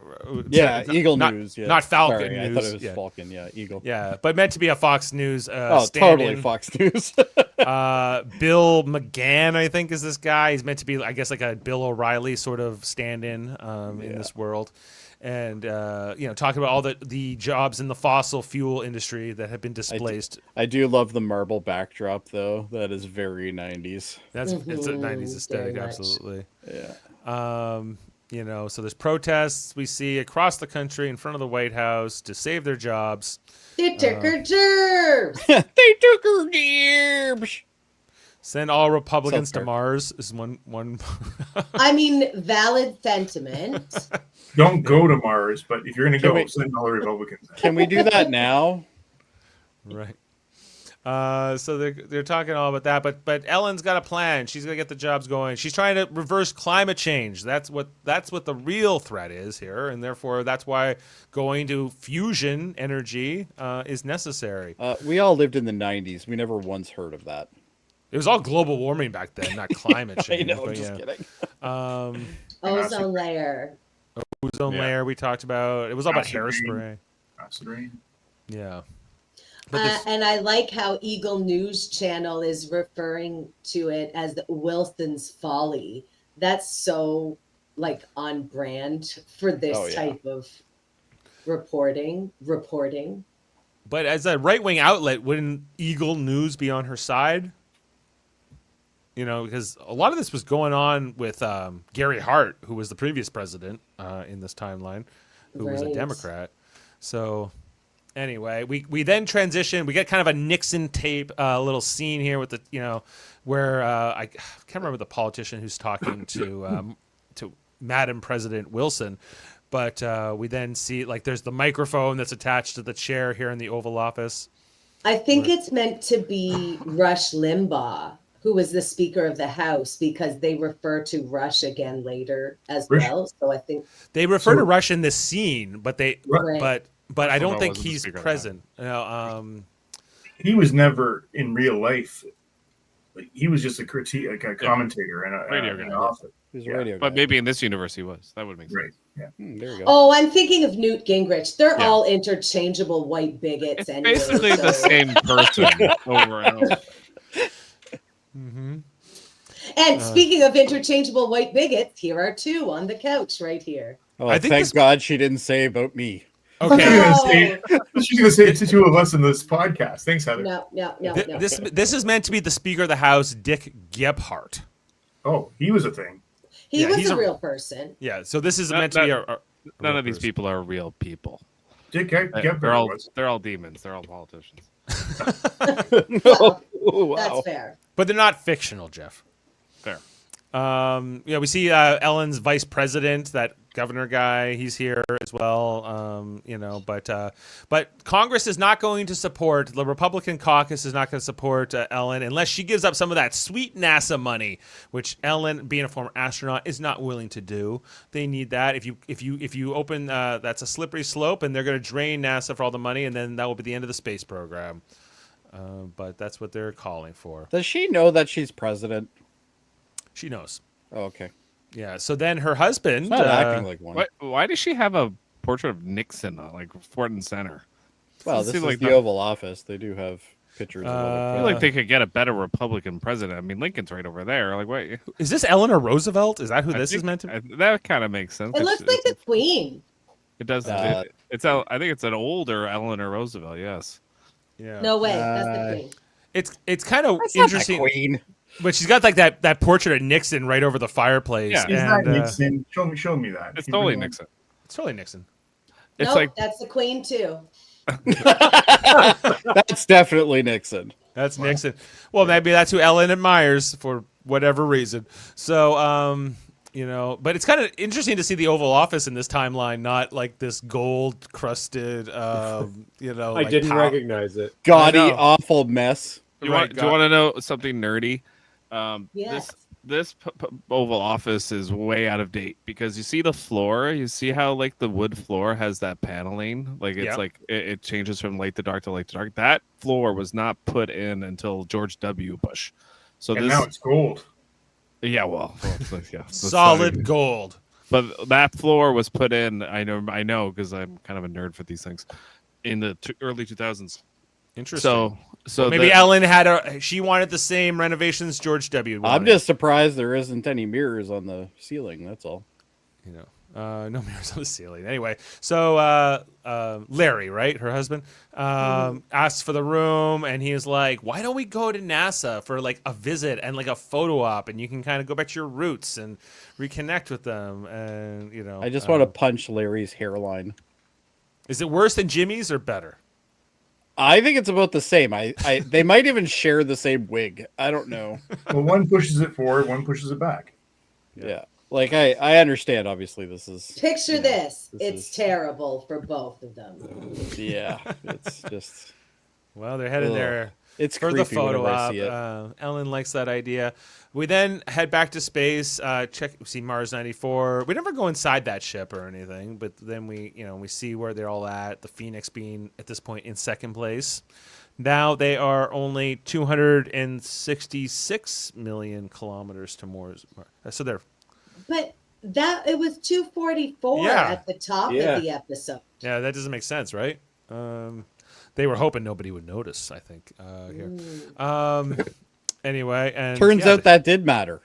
yeah, Eagle not, News, yeah. not Falcon Sorry, News. I thought it was yeah. Falcon, yeah, Eagle. Yeah, but meant to be a Fox News. Oh, stand-in. totally Fox News. Bill McGann, I think, is this guy. He's meant to be, I guess, like a Bill O'Reilly sort of stand-in in this world. And, talking about all the jobs in the fossil fuel industry that have been displaced. I do love the marble backdrop, though. That is very 90s. It's a 90s aesthetic, very much. absolutely. Yeah. So there's protests we see across the country in front of the White House to save their jobs. They took her germs. They took her jibs. Send all Republicans to Self-care. Mars is one. I mean, valid sentiment. Don't go to Mars, but if you're going to Can go, we- send all the Republicans. Can we do that now? Right. So they're talking all about that, but Ellen's got a plan. She's gonna get the jobs going. She's trying to reverse climate change. That's what the real threat is here, and therefore that's why going to fusion energy is necessary. We all lived in the 90s. We never once heard of that. It was all global warming back then, not climate I change. know, but just yeah. kidding. Ozone layer. Ozone Yeah. layer we talked about. It was all about Acid rain. hairspray. Acid rain. Yeah. But this, And I like how Eagle News Channel is referring to it as Wilson's Folly. That's so like on brand for this Oh, yeah. type of reporting. but as a right-wing outlet, wouldn't Eagle News be on her side? Because a lot of this was going on with Gary Hart, who was the previous president in this timeline, who was a Right. Democrat. So anyway, we then transition. We get kind of a Nixon tape, little scene here with where I can't remember the politician who's talking to Madam President Wilson, but we then see there's the microphone that's attached to the chair here in the Oval Office. I think it's meant to be Rush Limbaugh, who was the Speaker of the House, because they refer to Rush again later as Rush- well. So I think They refer to Rush in this scene, but Right. but I don't Limbaugh think wasn't the he's Speaker of the present. He was never in real life. Like, he was just a commentator and Radio an guy. author. He's a Yeah. radio But guy. maybe in this universe he was. That would make sense. Right. Yeah. There you go. Oh, I'm thinking of Newt Gingrich. They're Yeah. all interchangeable white bigots It's anyway. basically the so- same person over and over. Mm-hmm. And speaking of interchangeable white bigots, here are two on the couch right here. Oh, I think thank this- God she didn't say about me. Okay. She's going to say it to two of us in this podcast. Thanks, Heather. No. This is meant to be the Speaker of the House, Dick Gephardt. Oh, he was a thing. He Yeah, was he's a a- real person. Yeah, so this is That- meant to be that- a None real of these person. people are real people. Dick They're Gephardt was. all demons. They're all politicians. Well, Oh, wow. that's fair. But they're not fictional, Jeff. Fair. We see Ellen's vice president, that governor guy. He's here as well. But Congress is not going to support, the Republican caucus is not going to support Ellen unless she gives up some of that sweet NASA money, which Ellen, being a former astronaut, is not willing to do. They need that. If you open, that's a slippery slope, and they're going to drain NASA for all the money, and then that will be the end of the space program. But that's what they're calling for. Does she know that she's president? She knows. Oh, okay. Yeah. So then her husband. She's not acting like one. Why does she have a portrait of Nixon front and center? Well, Doesn't this seem is like the that- Oval Office. They do have pictures of I other feel like they could get a better Republican president. I mean, Lincoln's right over there. Like, wait, Is this Eleanor Roosevelt? Is that who this is meant to be? That kind of makes sense. It looks like the Queen. It does. Uh, I think it's an older Eleanor Roosevelt. Yes. Yeah. No way. That's the Queen. It's kind of That's not the interesting, Queen. but she's got that portrait of Nixon right over the fireplace. Yeah. Is and, that Nixon? Show me that. It's You totally really- Nixon. it's totally Nixon. It's Nope, like that's the Queen too. That's definitely Nixon. That's Nixon. Well, maybe that's who Ellen admires for whatever reason. So, but it's kind of interesting to see the Oval Office in this timeline, not like this gold crusted, I like didn't recognize it. Gaudy, I know. awful mess. Do you Right, want to know something nerdy? Yes. This Oval Office is way out of date because you see the floor. You see how like the wood floor has that paneling, like it's Yeah. like it changes from light to dark to light to dark. That floor was not put in until George W. Bush. So And now it's gold. yeah, well yeah, solid gold. But that floor was put in. I know because I'm kind of a nerd for these things. In the early 2000s. Interesting. So Maybe Ellen she wanted the same renovations George W. wanted. I'm just surprised there isn't any mirrors on the ceiling. That's all. No mirrors on the ceiling. Anyway, so Larry, right, her husband, asks for the room, and he was like, "Why don't we go to NASA for like a visit and like a photo op, and you can kind of go back to your roots and reconnect with them." And I just want to punch Larry's hairline. Is it worse than Jimmy's or better? I think it's about the same. They might even share the same wig. I don't know. Well, one pushes it forward, one pushes it back. Yeah. Like I understand obviously this is Picture this. this It's is- terrible for both of them. yeah, it's just Well, they're headed Ugh. there it's for the creepy photo whenever I op. see it. Ellen likes that idea. We then head back to space. See Mars 94. We never go inside that ship or anything, but then we see where they're all at. The Phoenix being at this point in second place. Now they are only 266 million kilometers to Mars. So they're But it was 244 Yeah. at the top Yeah. of the episode. that doesn't make sense, right? They were hoping nobody would notice. I think here. Anyway, and Turns out that did matter.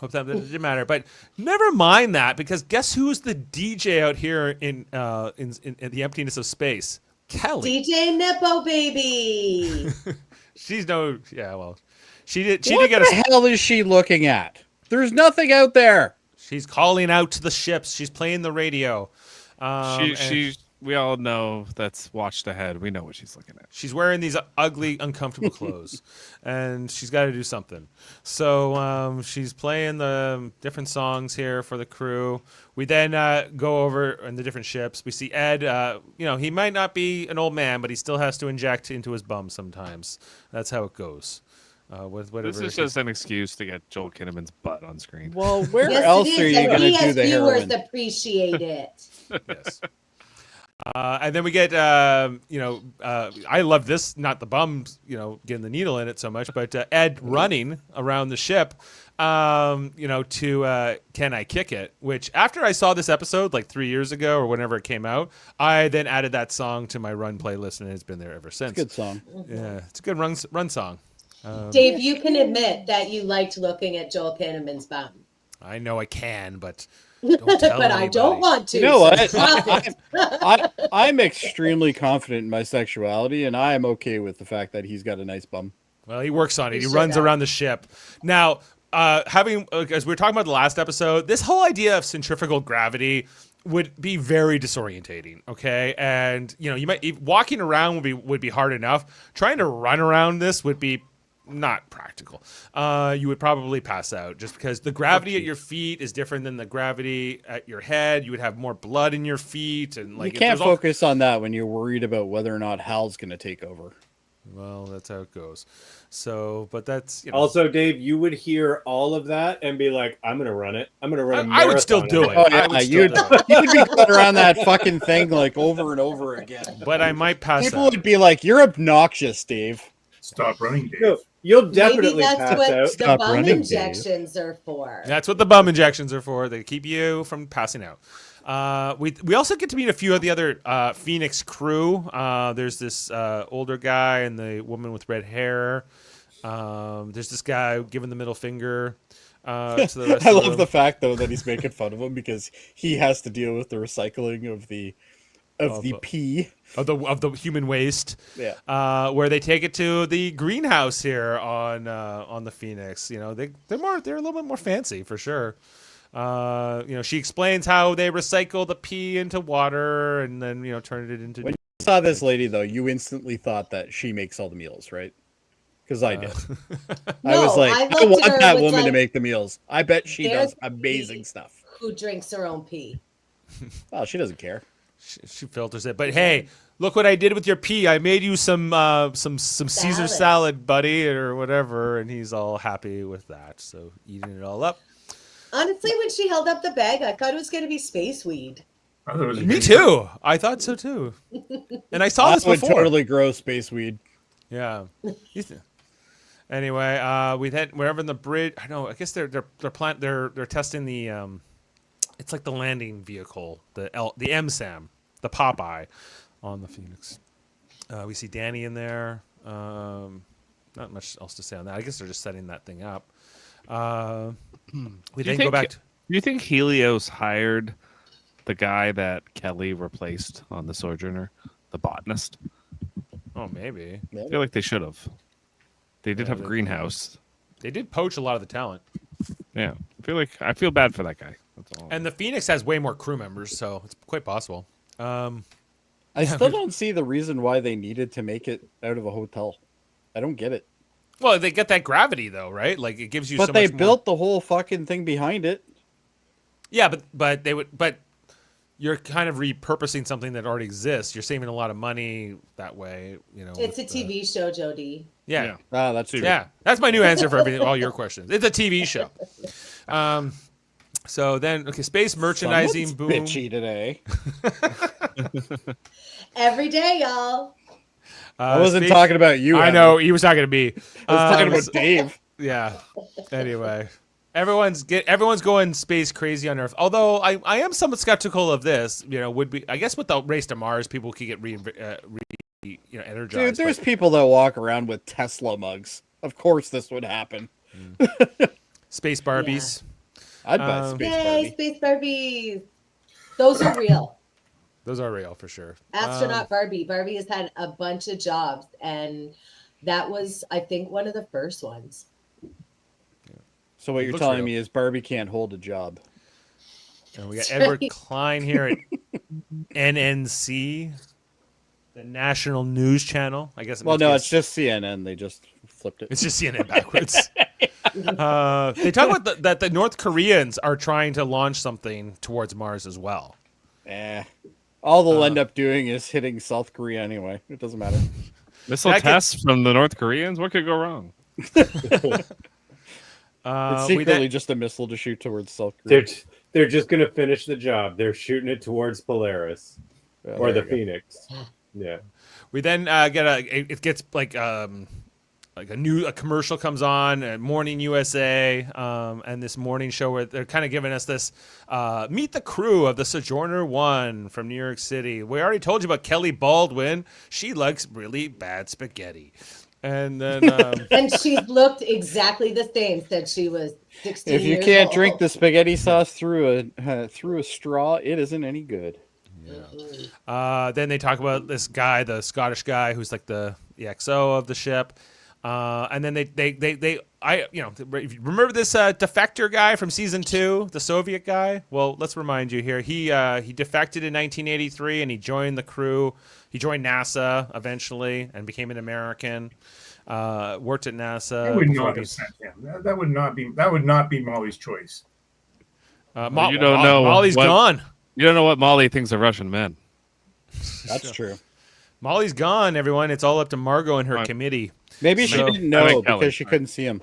Hope that didn't matter, but never mind that because guess who's the DJ out here in the emptiness of space? Kelly. DJ Nepo baby. She's no, yeah. Well, she did What get the hell is she looking at? There's nothing out there. She's calling out to the ships. She's playing the radio. We all know that's watched ahead. We know what she's looking at. She's wearing these ugly, uncomfortable clothes, and she's got to do something. So she's playing the different songs here for the crew. We then go over in the different ships. We see Ed. He might not be an old man, but he still has to inject into his bum sometimes. That's how it goes. With whatever. This is just an excuse to get Joel Kinnaman's butt on screen. Well, where Yes, else it are is, you and going we to do as the viewers heroin? appreciate it. Yes. And then we get, I love this, not the bums, getting the needle in it so much, but Ed running around the ship, to Can I Kick It? Which after I saw this episode like 3 years ago or whenever it came out, I then added that song to my run playlist and it's been there ever since. Good song. Yeah, it's a good run song. Dave, you can admit that you liked looking at Joel Kinnaman's bum. I know I can, but don't tell But I don't anybody. want to. You know what? so stop it. I'm extremely confident in my sexuality, and I am okay with the fact that he's got a nice bum. Well, he works on it. He should runs have. around the ship. Now, as we were talking about the last episode, this whole idea of centrifugal gravity would be very disorientating. Okay, and you might walking around would be hard enough. Trying to run around this would be not practical. You would probably pass out just because the gravity at your feet is different than the gravity at your head. You would have more blood in your feet, and like You can't there's all- focus on that when you're worried about whether or not Hal's going to take over. Well, that's how it goes. So, but that's Also, Dave, you would hear all of that and be like, "I'm gonna run it. I'm gonna run." I would still do it. Oh I yeah, would still you'd do it. you'd be going around that fucking thing like over and over again. But I might pass People out. would be like, "You're obnoxious, Dave." Stop running, Dave. No, you'll Maybe definitely that's pass what out. the Stop bum running, Dave. injections are for. That's what the bum injections are for. They keep you from passing out. We also get to meet a few of the other Phoenix crew. There's this older guy and the woman with red hair. There's this guy giving the middle finger to the rest I of love them. the fact though that he's making fun of him because he has to deal with the recycling of the pee. of the human waste. Yeah. Where they take it to the greenhouse here on the Phoenix. They're a little bit more fancy for sure. She explains how they recycle the pee into water and then turn it into. When you saw this lady though, you instantly thought that she makes all the meals, right? because I did. I No, was like, I I, looked at want her that with, woman to like, make the meals. I bet she there's does amazing stuff. who drinks her own pee. Oh, she doesn't care. She filters it. But hey, look what I did with your pea. I made you some Caesar salad, buddy, or whatever, and he's all happy with that. So eating it all up. Honestly, when she held up the bag, I thought it was going to be space weed. I thought it was Me too. I thought so too. And I saw this I would before. totally grow space weed. Yeah. Anyway, we're over in the bridge. I know. I guess they're testing the it's like the landing vehicle, the MSAM, the Popeye, on the Phoenix. We see Danny in there. Not much else to say on that. I guess they're just setting that thing up. We then go back to. Do you think Helios hired the guy that Kelly replaced on the Sojourner, the botanist? Oh, maybe. I feel like they should have. They did have a they- greenhouse. They did poach a lot of the talent. Yeah, I feel bad for that guy. That's all. And the Phoenix has way more crew members, so it's quite possible. I still don't see the reason why they needed to make it out of a hotel. I don't get it. Well, they get that gravity though, right? Like it gives you. But so they much more- built the whole fucking thing behind it. Yeah, but you're kind of repurposing something that already exists. You're saving a lot of money that way. You know, It's a with the- TV show, Jody. Yeah. Ah, that's true. Yeah, that's my new answer for everything. All your questions. It's a TV show. So then, okay, space merchandising Someone's boom. bitchy today. Every day, y'all. I wasn't space- talking about you. I Evan. know he was talking to me. I was talking about Dave. Yeah. Anyway, everyone's going space crazy on Earth. Although I am somewhat skeptical of this. You know, I guess with the race to Mars, people could get energized. Dude, there's but- people that walk around with Tesla mugs. Of course this would happen. space Barbies. I'd buy Space Yay, Barbie. Space Barbies. Those are real. Those are real for sure. Astronaut Barbie. Barbie has had a bunch of jobs, and that was, I think, one of the first ones. So what It you're looks telling real. me is Barbie can't hold a job. And we got Edward Klein here at NNC, the National News Channel. I guess. Well, no, it's just CNN. They just flipped it. It's just CNN backwards. They talk about that the North Koreans are trying to launch something towards Mars as well. All they'll end up doing is hitting South Korea anyway. It doesn't matter. Missile That tests from the North Koreans? What could go wrong? It's We secretly then- just a missile to shoot towards South Korea. They're just gonna finish the job. They're shooting it towards Polaris or the Phoenix. Yeah. We then it gets like a commercial comes on, Morning USA, and this morning show where they're kind of giving us this meet the crew of the Sojourner 1 from New York City. We already told you about Kelly Baldwin. She likes really bad spaghetti. And then And she looked exactly the same since she was 16 If you years can't old. drink the spaghetti sauce through a straw, it isn't any good. then they talk about this guy, the Scottish guy who's like the XO of the ship. And then if you remember this defector guy from season 2, the Soviet guy? Well, let's remind you here. He defected in 1983 and he joined the crew. He joined NASA eventually and became an American. Worked at NASA. I would before not being- have sent him. That would not be Molly's choice. You don't know Molly's what- gone. You don't know what Molly thinks of Russian men. That's true. Molly's gone, everyone. It's all up to Margot and her Right. committee. Maybe she So- didn't I know like Kelly. because she couldn't see him.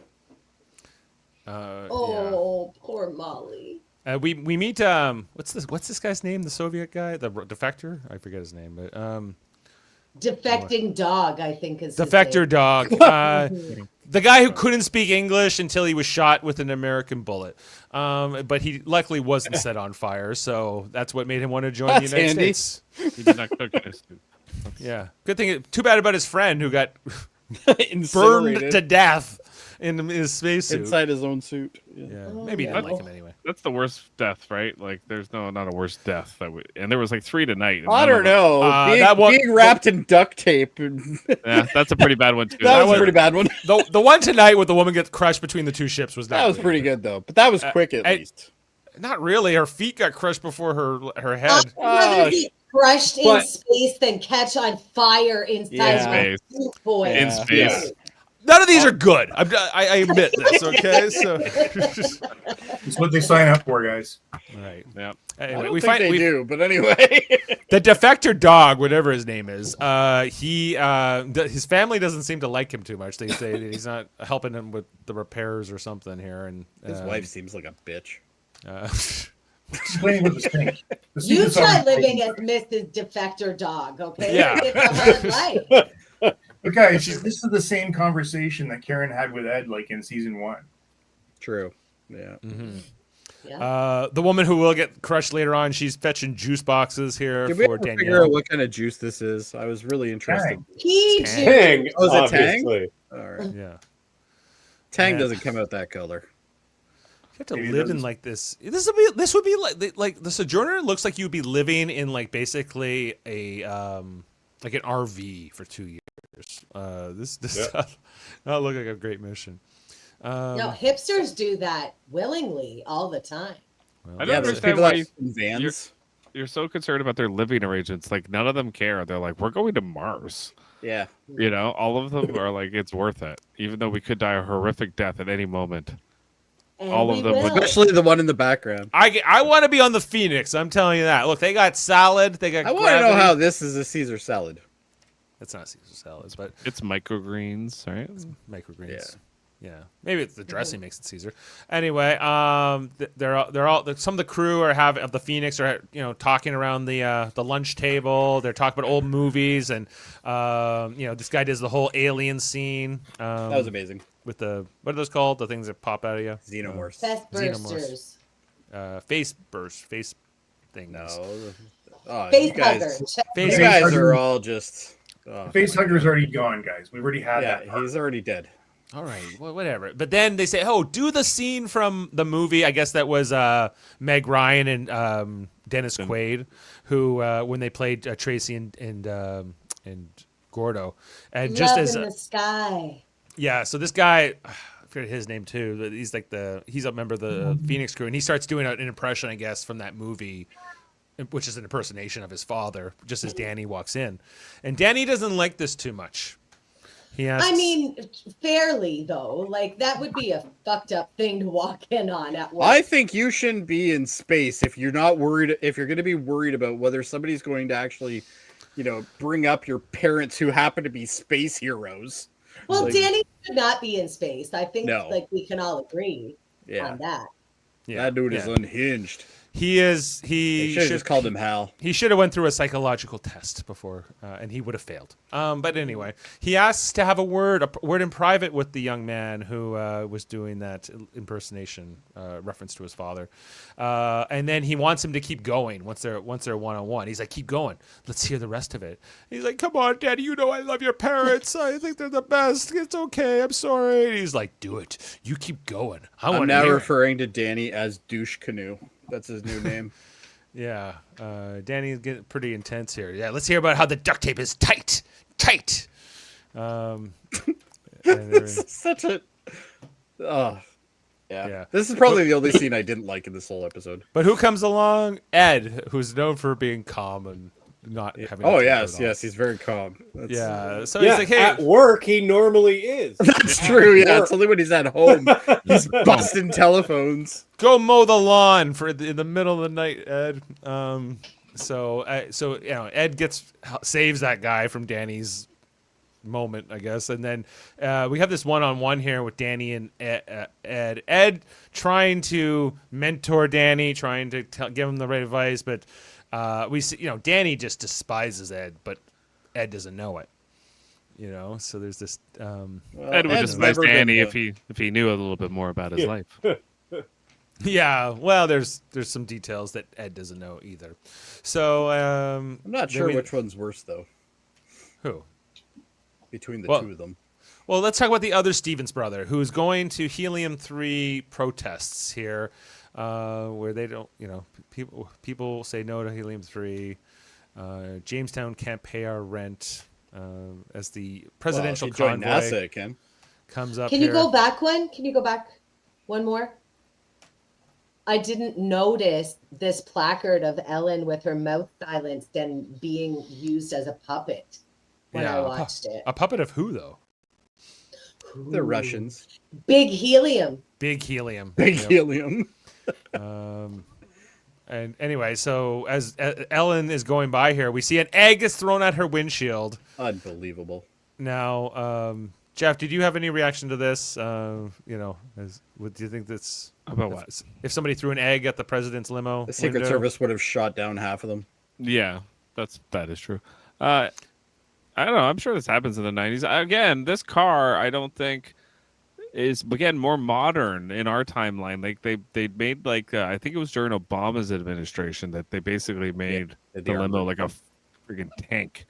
Oh, poor Molly. We meet what's this guy's name? The Soviet guy, the defector. I forget his name, but Defecting dog, I think is his defector name. dog. The guy who couldn't speak English until he was shot with an American bullet. But he luckily wasn't set on fire, so that's what made him want to join That's the United handy. States. He did not cook this. Yeah, good thing. Too bad about his friend who got burned Incinerated to death in his spacesuit. inside his own suit. Yeah, Oh, maybe he didn't no. like him anyway. That's the worst death, right? Like, there's not a worse death and there was like 3 tonight. and I none don't of them- know. Being, that one- being wrapped in duct tape. And Yeah, that's a pretty bad one too. that was was- a pretty bad one. The one tonight with the woman gets crushed between the two ships was not That was good. pretty good though. But that was quick at I- least. Not really. Her feet got crushed before her head. I'd rather be crushed in But- space than catch on fire inside Yeah. my Space. suit, boy. In Yeah. space. None of these are good. I admit this. Okay, so It's what they sign up for, guys. right. Yeah. I Anyway, don't we think find they do, but anyway. the defector dog, whatever his name is. His family doesn't seem to like him too much. They say that he's not helping him with the repairs or something here, and His wife seems like a bitch. Explain what the stink. The You secret's try always living taken. as Mrs. Defector Dog, okay? Yeah. It's a hard life. But guys, this is the same conversation that Karen had with Ed, like in season 1. True. Yeah. Mhm. Yeah. The woman who will get crushed later on, she's fetching juice boxes here Did we for ever figure Danielle. out what kind of juice this is? I was really interested. Tang. PG. Tang, Oh, is it Tang? obviously. All right. Yeah. Tang Yeah. doesn't come out that color. You have to Maybe it live in doesn't- like this. This would be like the Sojourner looks like you'd be living in like basically a like an RV for 2 years. This Yep. stuff not look like a great mission. No, hipsters do that willingly all the time. Well, I don't Yeah, there's understand people why that you- in vans. You're so concerned about their living arrangements. Like none of them care. They're like, we're going to Mars. Yeah. You know, all of them are like, it's worth it, even though we could die a horrific death at any moment. And All of we them would- will. Especially the one in the background. I want to be on the Phoenix. I'm telling you that. Look, they got salad. They got. I want to know gravity. how this is a Caesar salad. It's not Caesar salads, but It's microgreens, right? microgreens. Yeah, maybe it's the dressing makes it Caesar. Anyway, they're all some of the crew of the Phoenix are talking around the lunch table. They're talking about old movies, and this guy does the whole alien scene. That was amazing. With the what are those called? The things that pop out of you? Xenomorphs. Fest Xenomorphs. bursters. Face burst, face things. No. Oh, Face you guys, huggers. you Face guys hugger. are all just. Oh, Face hugger's already gone, guys. We've already had that. yeah, part. he's already dead. All right, well, whatever. But then they say, "Oh, do the scene from the movie." I guess that was Meg Ryan and Dennis Quaid, who when they played Tracy and Gordo, and just Love as in the sky. yeah. So this guy, I forget his name too. But he's a member of the Phoenix crew, and he starts doing an impression, I guess, from that movie, which is an impersonation of his father. Just as Danny walks in, and Danny doesn't like this too much. He asks, I mean, fairly though. Like that would be a fucked up thing to walk in on at work. I think you shouldn't be in space if you're not worried. If you're going to be worried about whether somebody's going to actually, bring up your parents who happen to be space heroes. Well, Like- Danny should not be in space. I think No. like we can all agree Yeah, on that. yeah, that dude is yeah. unhinged. He is. They He should have should just called him Hal. He should have went through a psychological test before, and he would have failed. But anyway, he asks to have a word in private with the young man who was doing that impersonation reference to his father, and then he wants him to keep going once they're one-on-one. He's like, "Keep going. Let's hear the rest of it." He's like, "Come on, Daddy. You know I love your parents. I think they're the best. It's okay. I'm sorry." And he's like, "Do it. You keep going. I I'm want to now hear it." referring to Danny as Douche Canoe. That's his new name. Yeah, Danny's getting pretty intense here. Yeah, let's hear about how the duct tape is tight. And This is such a. Oh, yeah. Yeah. This is probably the only scene I didn't like in this whole episode. but who comes along? Ed, who's known for being calm and not having. Oh a temper yes, at all. yes, he's very calm. That's, Yeah, so Yeah, he's like, "Hey, at work he normally is. that's true. Yeah, work. it's only when he's at home he's busting telephones. go mow the lawn in the middle of the night, Ed." So Ed saves that guy from Danny's moment, I guess, and then we have this one-on-one here with Danny and Ed. Ed trying to mentor Danny, trying to give him the right advice, but we see, Danny just despises Ed, but Ed doesn't know it. So there's this. Well, Ed would Ed's despise never been Danny the- if he knew a little bit more about his life. Yeah, well, there's some details that Ed doesn't know either. So I'm not then sure we- which one's worse though. who. Between the Well- two of them. Well, let's talk about the other Stevens brother, who's going to Helium-3 protests here, where they don't, people say no to Helium-3. Jamestown can't pay our rent as the presidential Well, if you join convoy NASA, it can. comes up Can here. you go back one? Can you go back one more? I didn't notice this placard of Ellen with her mouth silenced and being used as a puppet when I Yeah, watched it. A puppet of who, though? They're Russians. Big helium. Big helium. Big Yep. helium. And anyway, so as Ellen is going by here, we see an egg is thrown at her windshield. Unbelievable. Now, Jeff, did you have any reaction to this? Do you think that's About what? If somebody threw an egg at the president's limo? The Secret window? Service would have shot down half of them. Yeah, that is true. I don't know. I'm sure this happens in the 90s. Again, this car, I don't think is more modern in our timeline. Like they made I think it was during Obama's administration that they basically made the the limo armor. like a freaking tank,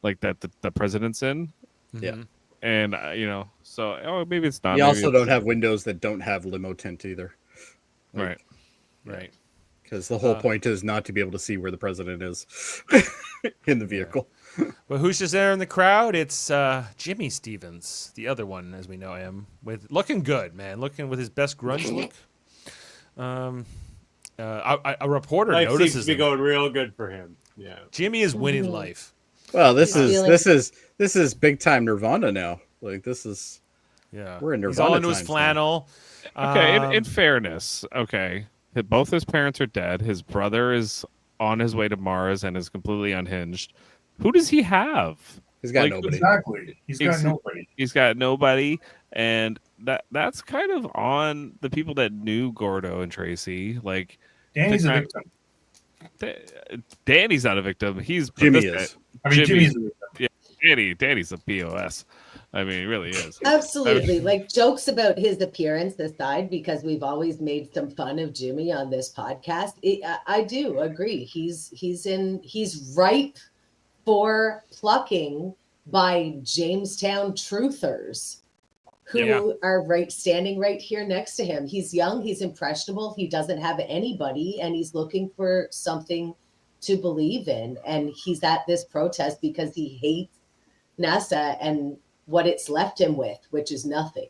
like that the president's in. Yeah. And so maybe it's not. You maybe also it's- don't have windows that don't have limo tint either. right. Right. Because the whole point is not to be able to see where the president is in the vehicle. But who's just there in the crowd? It's Jimmy Stevens, the other one, as we know him, with looking good, man, looking with his best grunge look. A reporter Life seems notices to be him. going real good for him. Yeah. Jimmy is winning life. Well, this He's is big time Nirvana now. Like this is Yeah, We're in he's all Nirvana into his times now. flannel. Okay, in fairness, okay, both his parents are dead. His brother is on his way to Mars and is completely unhinged. Who does he have? he's got Like, nobody. Exactly. He's got nobody. He's got nobody, and that's kind of on the people that knew Gordo and Tracy. Like Danny's a the- victim. Danny's not a victim. He's Jimmy this is. I mean, Jimmy's- Jimmy's a victim. Danny's a POS. I mean, he really is. Absolutely. Like jokes about his appearance aside, because we've always made some fun of Jimmy on this podcast. I do agree. He's ripe for plucking by Jamestown truthers who Yeah. are standing right here next to him. He's young, he's impressionable, he doesn't have anybody, and he's looking for something to believe in. And he's at this protest because he hates NASA and what it's left him with, which is nothing.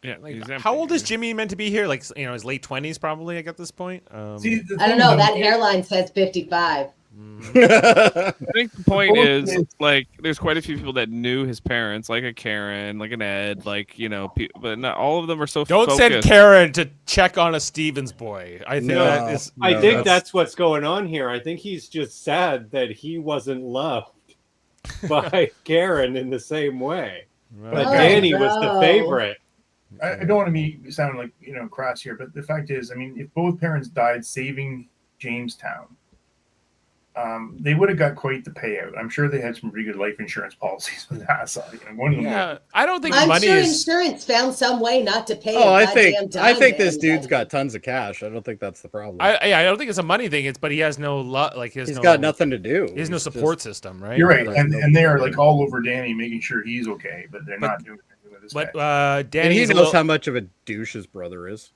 Yeah, Like, he's how empty. old is Jimmy meant to be here? Like, his late 20s probably, like, at this point. See, the I don't thing, know. though, That hairline says 55. I think the point Well, is, it's- like, there's quite a few people that knew his parents, like a Karen, like an Ed, like, but not all of them are so Don't focused. send Karen to check on a Stevens boy. I think No. that is. I No, think that's what's going on here. I think he's just sad that he wasn't loved by Karen in the same way. But Oh, Danny was no. the favorite. I don't want to sound like crass here, but the fact is, I mean, if both parents died saving Jamestown, they would have got quite the payout. I'm sure they had some pretty good life insurance policies with NASA. One of them. Yeah, I don't think I'm money sure is. insurance found some way not to pay. Oh, a I goddamn think this dime to dude's anybody. got tons of cash. I don't think that's the problem. I don't think it's a money thing. But he has no He's got nothing to do. He has no He's just- support system, right? You're right, Right. and they are like all over Danny, making sure he's okay, but they're not doing anything with this But guy. And Danny he knows how much of a douche his brother is.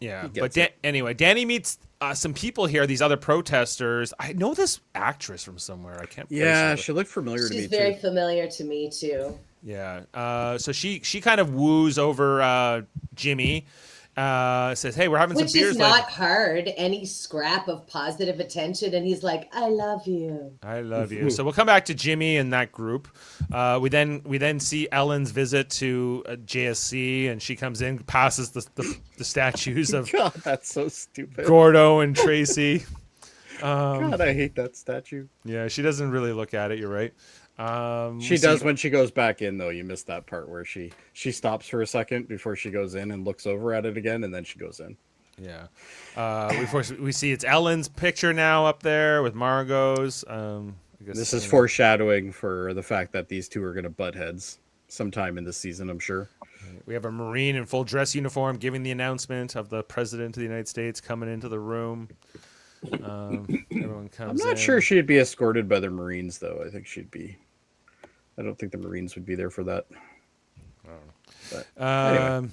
Yeah, He but gets anyway, Danny meets some people here. These other protesters. I know this actress from somewhere. I can't. place Yeah, her. she looked familiar to me She's very too. familiar to me too. Yeah. So she kind of woos over Jimmy. Says, "Hey, we're having Which some beers." is not hard. Any scrap of positive attention, and he's like, "I love you." I love you. So we'll come back to Jimmy and that group. We then see Ellen's visit to JSC, and she comes in, passes the statues of God, that's so stupid. Gordo and Tracy. God, I hate that statue. Yeah, she doesn't really look at it. You're right. She does when she goes back in, though. You missed that part where she stops for a second before she goes in and looks over at it again, and then she goes in. Yeah. We see it's Ellen's picture now up there with Margot's. I guess, This is foreshadowing for the fact that these two are going to butt heads sometime in this season, I'm sure. We have a Marine in full dress uniform giving the announcement of the President of the United States coming into the room. Everyone comes I'm not in. sure she'd be escorted by the Marines, though. I think she'd be. I don't think the Marines would be there for that. Anyway.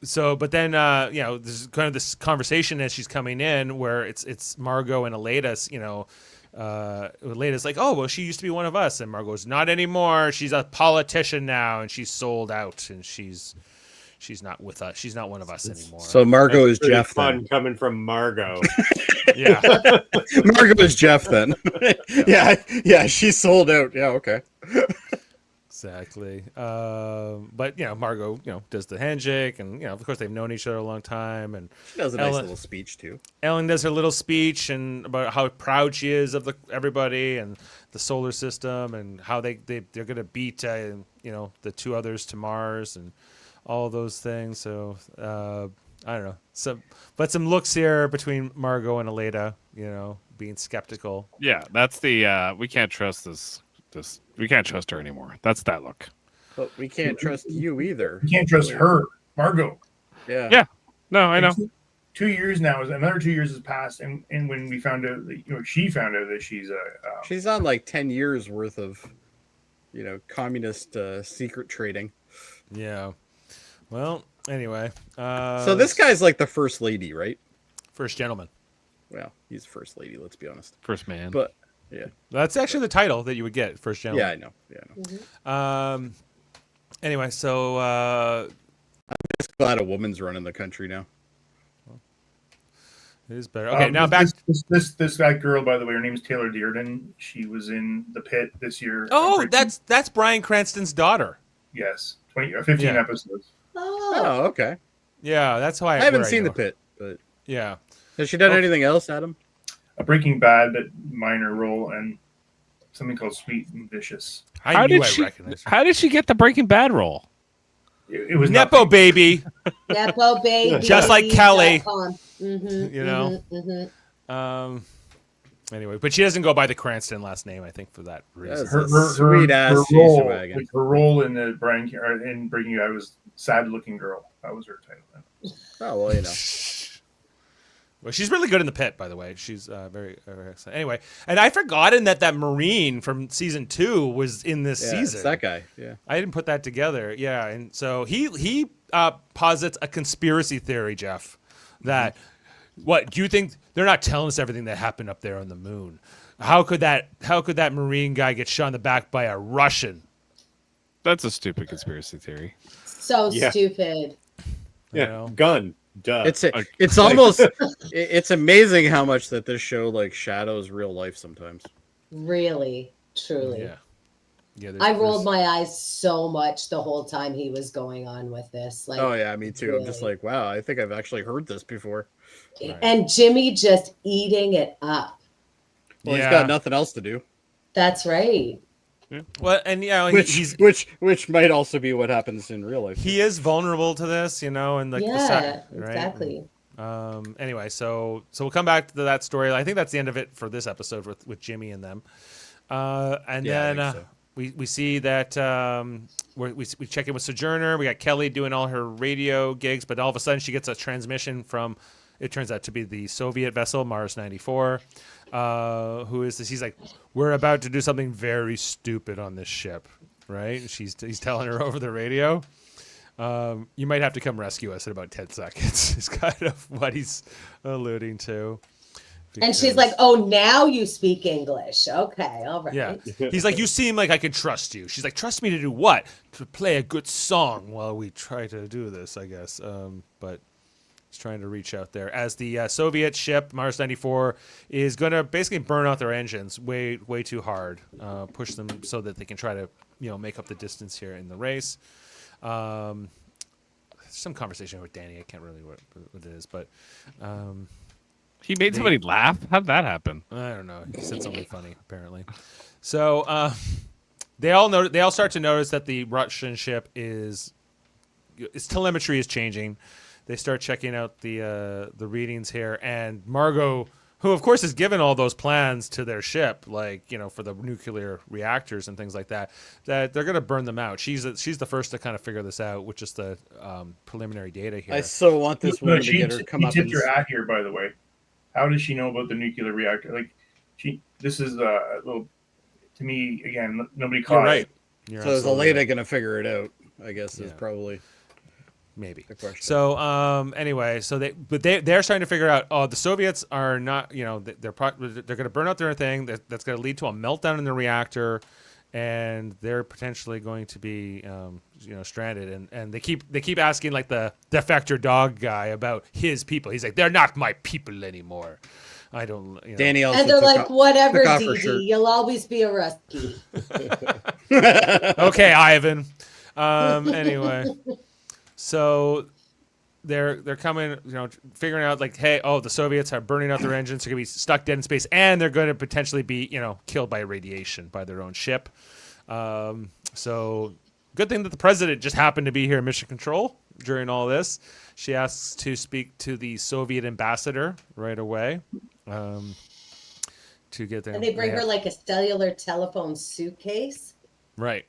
So, but then there's kind of this conversation as she's coming in where it's Margot and Aleda's. Aleda's like, "Oh, well, she used to be one of us," and Margot's not anymore. She's a politician now, and she's sold out, and she's not with us. She's not one of us anymore. So Margot is Pretty Jeff fun then. coming from Margot. yeah. Margot is Jeff then. Yeah, she's sold out. Yeah, okay. Exactly. But Margot, does the handshake, and of course they've known each other a long time, and She does a nice little speech too. Ellen does her little speech and about how proud she is of everybody and the solar system, and how they're gonna beat the two others to Mars and all those things. So I don't know. Some looks here between Margot and Aleda, being skeptical. Yeah, that's the we can't trust this. We can't trust her anymore. That's that look. But we can't trust you either. You can't trust her, Margot. Yeah. Yeah. No, I know. 2 years now. Another 2 years has passed, and when we found out, that, she found out that She's on like 10 years worth of, communist secret trading. Yeah. Well, anyway. So this guy's like the first lady, right? First gentleman. Well, he's first lady. Let's be honest. First man. But yeah, that's actually the title that you would get, first gentleman. Yeah, I know. Mm-hmm. Anyway, so I'm just glad a woman's running the country now. it is better. Okay, now back. That girl, by the way, her name is Taylor Dearden. She was in The Pit this year. Oh, that's Bryan Cranston's daughter. Yes, 15 episodes. Oh, okay. Yeah, that's why I haven't seen The Pit, but yeah. Has she done anything else, Adam? A Breaking Bad, but minor role, and something called Sweet and Vicious. How did she get the Breaking Bad role? It was Nepo nothing. baby. Nepo baby. Just like Kelly. Anyway, but she doesn't go by the Cranston last name, I think, for that reason. Her sweet ass role, wagon. her role in the in Breaking Bad was Sad Looking Girl. That was her title. Oh, well, Well, she's really good in The Pit, by the way. She's very, very excellent. Anyway, and I'd forgotten that Marine from season 2 was in this season. It's that guy. Yeah, I didn't put that together. Yeah, and so he posits a conspiracy theory, Jeff, that what do you think they're not telling us everything that happened up there on the moon? How could that Marine guy get shot in the back by a Russian? That's a stupid conspiracy theory. So stupid. Yeah, gun. Duh. It's almost it's amazing how much that this show like shadows real life sometimes. Really, truly. Yeah. I rolled my eyes so much the whole time he was going on with this. Like, oh yeah, me too. really. I'm just like, wow, I think I've actually heard this before. And Jimmy just eating it up. Well, he's got nothing else to do. That's right. Yeah. Well, and which might also be what happens in real life. He is vulnerable to this, and like right? Exactly. Anyway, so we'll come back to that story. I think that's the end of it for this episode with Jimmy and them. We see that we check in with Sojourner. We got Kelly doing all her radio gigs, but all of a sudden she gets a transmission from. It turns out to be the Soviet vessel Mars 94. Who is this? He's like, we're about to do something very stupid on this ship, right? He's telling her over the radio. You might have to come rescue us in about 10 seconds. Is kind of what he's alluding to. And she's like, oh, now you speak English. Okay, all right. Yeah. He's like, you seem like I can trust you. She's like, trust me to do what? To play a good song while we try to do this, I guess. But he's trying to reach out there. As the Soviet ship, Mars 94, is going to basically burn out their engines way too hard. Push them so that they can try to, make up the distance here in the race. Some conversation with Danny. I can't really what it is, but... He made somebody laugh? How'd that happen? I don't know. He said something funny, apparently. So they all start to notice that the Russian ship its telemetry is changing. They start checking out the readings here, and Margot, who of course is given all those plans to their ship, like for the nuclear reactors and things like that they're going to burn them out. She's the first to kind of figure this out with just the preliminary data here. I so want this woman to get her come up. She tipped her hat here, by the way. How does she know about the nuclear reactor? Like, this is a little, to me, again, nobody caught You're right. it. So is Aleda going to figure it out? I guess is probably maybe the question. So anyway, they're starting to figure out. Oh, the Soviets are not. They're going to burn out their thing. That's going to lead to a meltdown in the reactor, and they're potentially going to be stranded. And they keep asking like the defector dog guy about his people. He's like, they're not my people anymore. I don't. You know. Danny also And they're took like, off- whatever, took off her DD, shirt. you'll always be a Rusky. Okay, Ivan. Anyway, so they're coming, figuring out like, hey, the Soviets are burning out their engines. They're gonna be stuck dead in space, and they're going to potentially be, killed by radiation by their own ship. So good thing that the president just happened to be here in Mission Control during all this. She asks to speak to the Soviet ambassador right away. To get them. And they bring her like a cellular telephone suitcase. Right.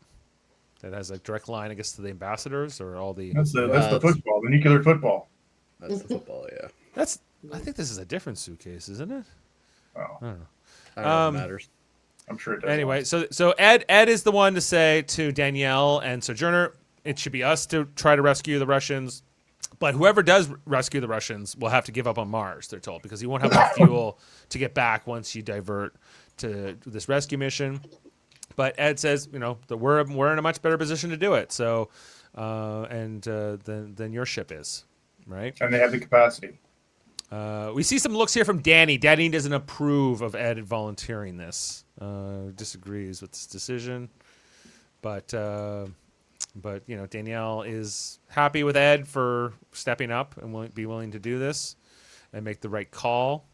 That has a direct line, I guess, to the ambassadors or all the. That's the football, the nuclear football. That's the football, yeah. I think this is a different suitcase, isn't it? Oh, I don't know. I don't know if it matters. I'm sure it does. Anyway, so Ed is the one to say to Danielle and Sojourner, it should be us to try to rescue the Russians, but whoever does rescue the Russians will have to give up on Mars, they're told, because you won't have enough fuel to get back once you divert to this rescue mission. But Ed says, that we're in a much better position to do it. So, than your ship is, right? And they have the capacity. We see some looks here from Danny. Danny doesn't approve of Ed volunteering this. Disagrees with this decision. But Danielle is happy with Ed for stepping up and will be willing to do this and make the right call.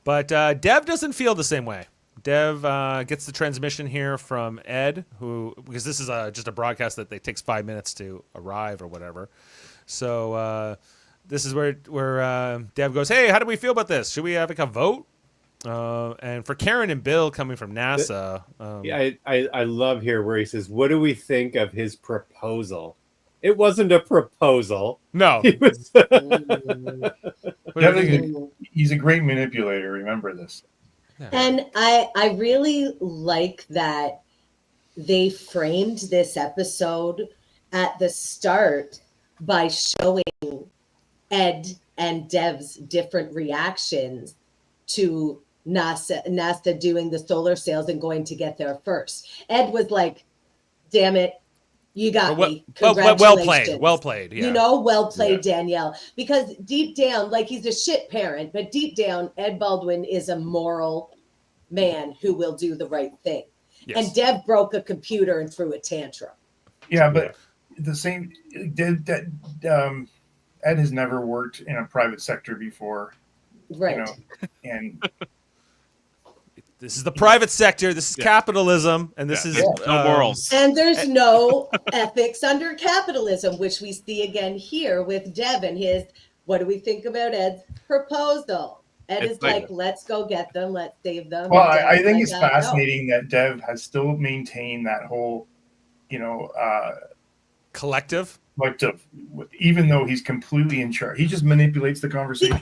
But Dev doesn't feel the same way. Dev gets the transmission here from Ed, because this is just a broadcast that takes 5 minutes to arrive or whatever. So this is where Dev goes, hey, how do we feel about this? Should we have a vote? And for Karen and Bill coming from NASA. I love here where he says, what do we think of his proposal? It wasn't a proposal. No. He was He's a great manipulator. Remember this. Yeah. And I really like that they framed this episode at the start by showing Ed and Dev's different reactions to NASA doing the solar sails and going to get there first. Ed was like, damn it, you got me. Congratulations. Well played. Yeah. Well played, Danielle. Because deep down, like, he's a shit parent, but deep down, Ed Baldwin is a moral man who will do the right thing. Yes. And Dev broke a computer and threw a tantrum. Yeah, but the same Ed has never worked in a private sector before. Right. And this is the private sector. This is capitalism, and this is no morals. And there's no ethics under capitalism, which we see again here with Dev and his, what do we think about Ed's proposal? Ed is like, let's go get them. Let's save them. Well, I think it's fascinating that Dev has still maintained that whole, collective, even though he's completely in charge. He just manipulates the conversation.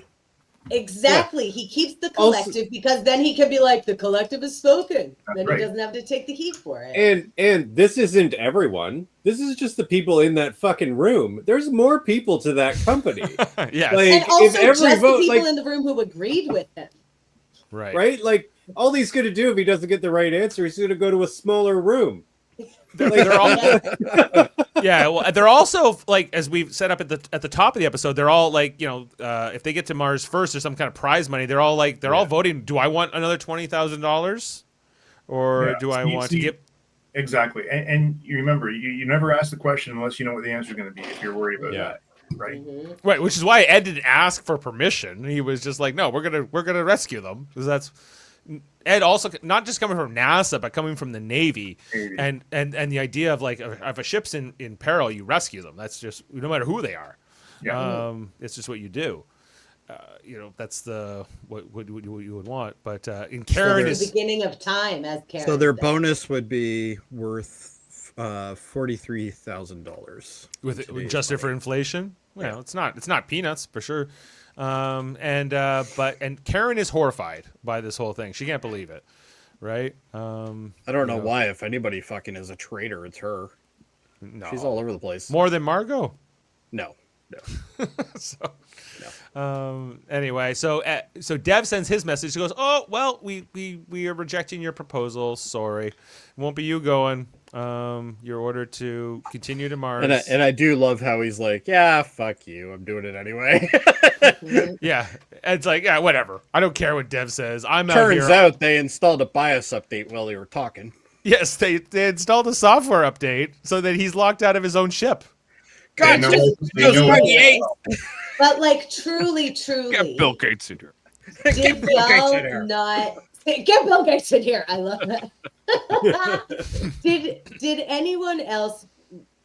Exactly. He keeps the collective because then he can be like, the collective has spoken. Then right. he doesn't have to take the heat for it. and this isn't everyone. This is just the people in that fucking room. There's more people to that company. yeah, Like, And also if every just vote, the people like, in the room who agreed with him. right? Like, all he's going to do if he doesn't get the right answer, he's going to go to a smaller room. They're all, well, they're also like, as we've set up at the top of the episode, they're all like, if they get to Mars first, there's some kind of prize money. They're all like, all voting. Do I want another $20,000, or do I want to get? Exactly, and you remember, you never ask the question unless you know what the answer is going to be. If you're worried about that, right? Mm-hmm. Right, which is why Ed didn't ask for permission. He was just like, no, we're gonna rescue them, because that's. Ed also not just coming from NASA, but coming from the Navy. And the idea of like, if a ship's in peril, you rescue them. That's just, no matter who they are. Yeah. It's just what you do. That's what you would want. But in Karen It's the beginning of time, as Karen So their said. bonus would be worth $43,000 with adjusted for inflation. Well, it's not peanuts for sure. And Karen is horrified by this whole thing. She can't believe it, right? I don't know why. If anybody fucking is a traitor, it's her. No, She's all over the place. more than Margot. No. Anyway, so Dev sends his message. He goes, "Oh well, we are rejecting your proposal. Sorry, it won't be you going. You're ordered to continue to Mars. And I do love how he's like, yeah, fuck you. I'm doing it anyway. Yeah, it's like, yeah, whatever. I don't care what Dev says. I'm out Turns here. out they installed a BIOS update while they were talking. Yes, they installed a software update so that he's locked out of his own ship. God, know- just they Windows know- 98. But like truly, truly, Get Bill Gates in here. did Bill Gates in here. y'all not get Bill Gates in here? I love that. did anyone else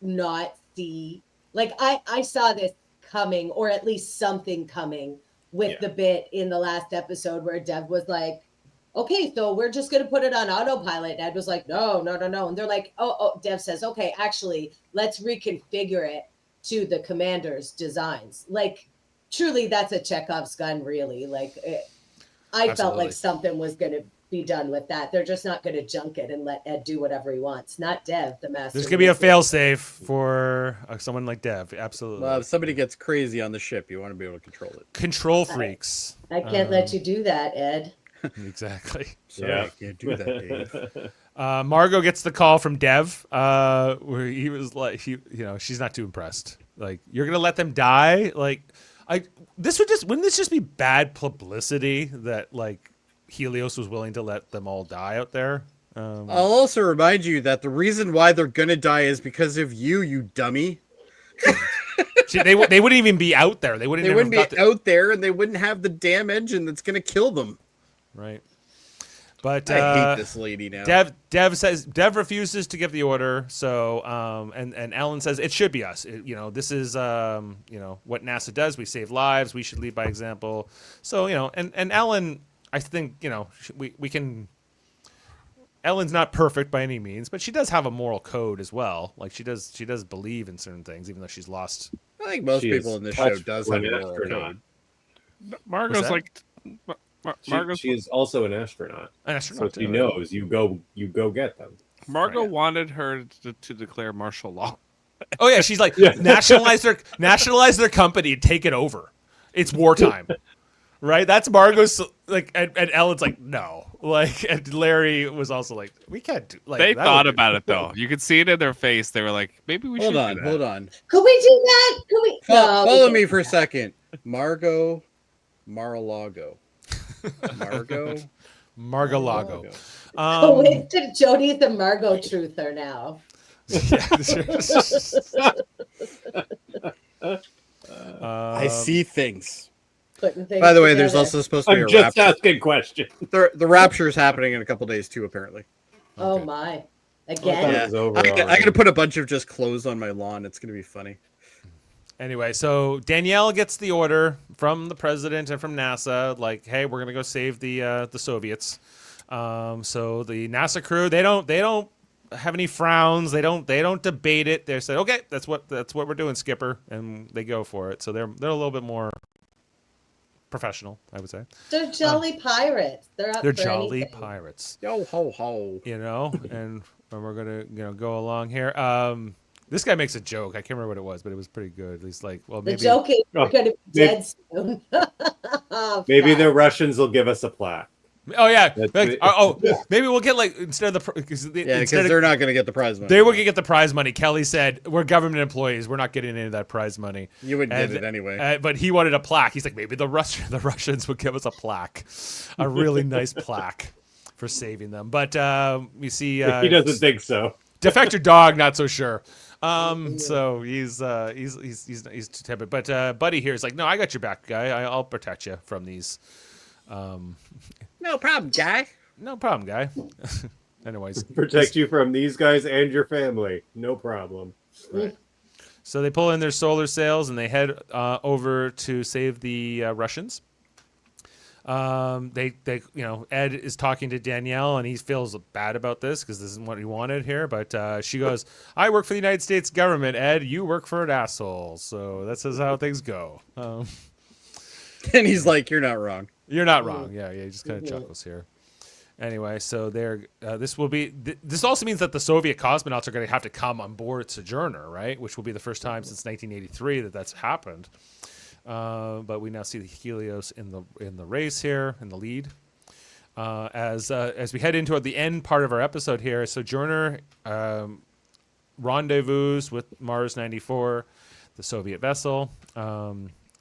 not see? Like I saw this coming, or at least something coming with the bit in the last episode where Dev was like, okay, so we're just going to put it on autopilot. And Ed was like, no. And they're like, oh, Dev says, okay, actually, let's reconfigure it to the commander's designs. Like, truly, that's a Chekhov's gun, really. Like, I felt Absolutely. like something was going to be done with that. They're just not going to junk it and let Ed do whatever he wants. Not Dev, the master. There's gonna be a failsafe for someone like Dev. Absolutely. Well, if somebody gets crazy on the ship, you want to be able to control it. Control freaks. I can't let you do that, Ed. Exactly. Sorry, Yeah. I can't do that, Dave. Margot gets the call from Dev, where he was like, she's not too impressed. Like, you're gonna let them die? Like, wouldn't this just be bad publicity that like Helios was willing to let them all die out there? I'll also remind you that the reason why they're gonna die is because of you dummy. They wouldn't even be out there. They wouldn't. They even wouldn't be have got out there, and they wouldn't have the damn engine that's gonna kill them. right. But I hate this lady now. Dev refuses to give the order. So and Ellen says it should be us. This is what NASA does. We save lives. We should lead by example. So and Ellen, I think we can. Ellen's not perfect by any means, but she does have a moral code as well. Like she does believe in certain things, even though she's lost. I think most She people is in this show touched does when have a an moral astronaut. code. Margot's that? like, Margot's, She is also an astronaut, An so astronaut. she knows you go get them. Margot wanted her to declare martial law. Oh yeah, she's like nationalize their company and take it over. It's wartime, right? That's Margot's like, and Ellen's like no, like, and Larry was also like we can't do like. They that thought would- about it though. You could see it in their face. They were like, maybe we should. Hold on. Could we do that? Could we? Follow me for a second. Margot Mar-a-Lago. Margalago. Oh, wait, Jody's the Margot truther now. I see things. Putting things By the way, there's together. also supposed to be I'm a just rapture. asking questions. The rapture is happening in a couple days too, apparently. Oh Okay. my! I Again, thought it Yeah, was over I'm already. gonna put a bunch of just clothes on my lawn. It's gonna be funny. Anyway, so Danielle gets the order from the president and from NASA, like, hey, we're gonna go save the Soviets. So the NASA crew, they don't have any frowns. They don't debate it. They said, okay, that's what we're doing, Skipper, and they go for it. So they're a little bit more professional, I would say. they're jolly pirates. They're up They're for jolly anything. pirates, Yo ho ho. and we're gonna go along here. This guy makes a joke. I can't remember what it was, but it was pretty good. At least like, well, The maybe joke is we're Oh, going to be maybe- dead soon. Maybe Fuck. the Russians will give us a plaque. Oh yeah, That's like, it. maybe we'll get like instead of the because Yeah, because they're not gonna get the prize money. they were gonna get the prize money. Kelly said we're government employees. We're not getting any of that prize money. You wouldn't And- get it anyway. But he wanted a plaque. He's like maybe the Russians would give us a plaque, a really nice plaque for saving them. But we see He doesn't think so. defector dog not so sure. So he's too timid. But Buddy here is like, no, I got your back, guy. I'll protect you from these. No problem, guy. No problem, guy. Anyways, Protect you from these guys and your family. No problem. right. So they pull in their solar sails and they head over to save the Russians. They Ed is talking to Danielle and he feels bad about this because this isn't what he wanted here. But she goes, "I work for the United States government, Ed. You work for an asshole." So that's just how things go. And he's like, "You're not wrong." You're not wrong. Yeah. He just kind of chuckles here. Anyway, so this also means that the Soviet cosmonauts are going to have to come on board Sojourner, right? Which will be the first time since 1983 that's happened. But we now see the Helios in the race here, in the lead. as we head into the end part of our episode here. Sojourner rendezvous with Mars 94, the Soviet vessel,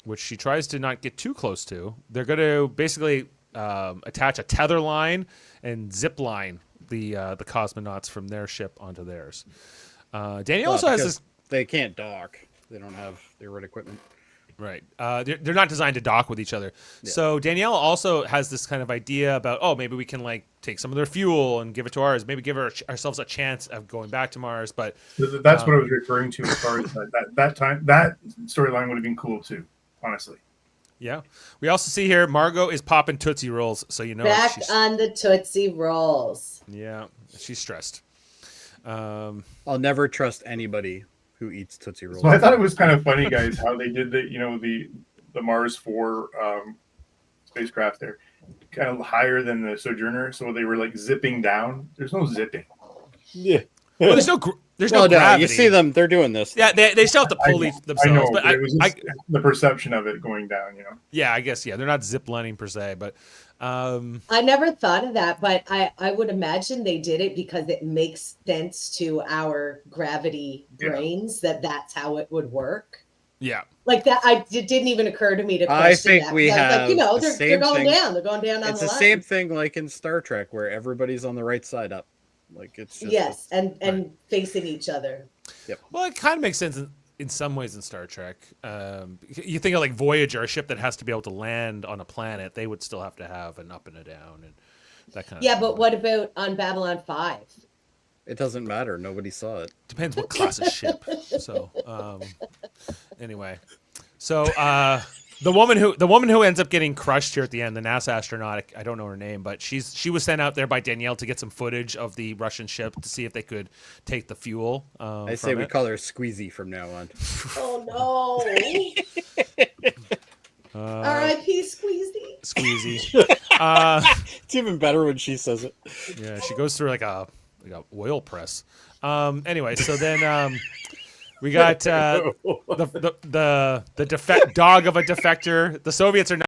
which she tries to not get too close to. They're going to basically attach a tether line and zip line the cosmonauts from their ship onto theirs. Danielle also has this. They can't dock. They don't have their right equipment. Right. They're not designed to dock with each other. Yeah. So Danielle also has this kind of idea about, maybe we can like take some of their fuel and give it to ours. Maybe give ourselves a chance of going back to Mars. But that's what I was referring to as far as that time. That storyline would have been cool too, honestly. Yeah. We also see here Margot is popping Tootsie Rolls, so you know back on the Tootsie Rolls. Yeah, she's stressed. I'll never trust anybody who eats Tootsie Rolls. So I thought it was kind of funny, guys, how they did the Mars 4 spacecraft there, kind of higher than the Sojourner, so they were like zipping down. There's no zipping. Yeah. Well, there's no gravity. You see them; they're doing this. Yeah, they still have to pull themselves. I know, but it was just the perception of it going down. Yeah, I guess. Yeah, they're not zip lining per se, but. I never thought of that, but I would imagine they did it because it makes sense to our gravity brains that's how it would work. Yeah. Like that, it didn't even occur to me to question I think that. we have they're going down. They're going down on the line. It's the same thing like in Star Trek where everybody's on the right side up. Like it's just and facing each other. Yep. Well, it kind of makes sense in some ways in Star Trek. You think of like Voyager, a ship that has to be able to land on a planet, they would still have to have an up and a down and that kind of thing. But what about on Babylon 5? It doesn't matter. Nobody saw it. Depends what class of ship. So anyway. So the woman who ends up getting crushed here at the end, the NASA astronaut, I don't know her name, but she was sent out there by Danielle to get some footage of the Russian ship to see if they could take the fuel. I say we call her Squeezy from now on. Oh no! R.I.P. Squeezy. It's even better when she says it. Yeah, she goes through like a oil press. Anyway, so then. We got the dog of a defector. The Soviets are not.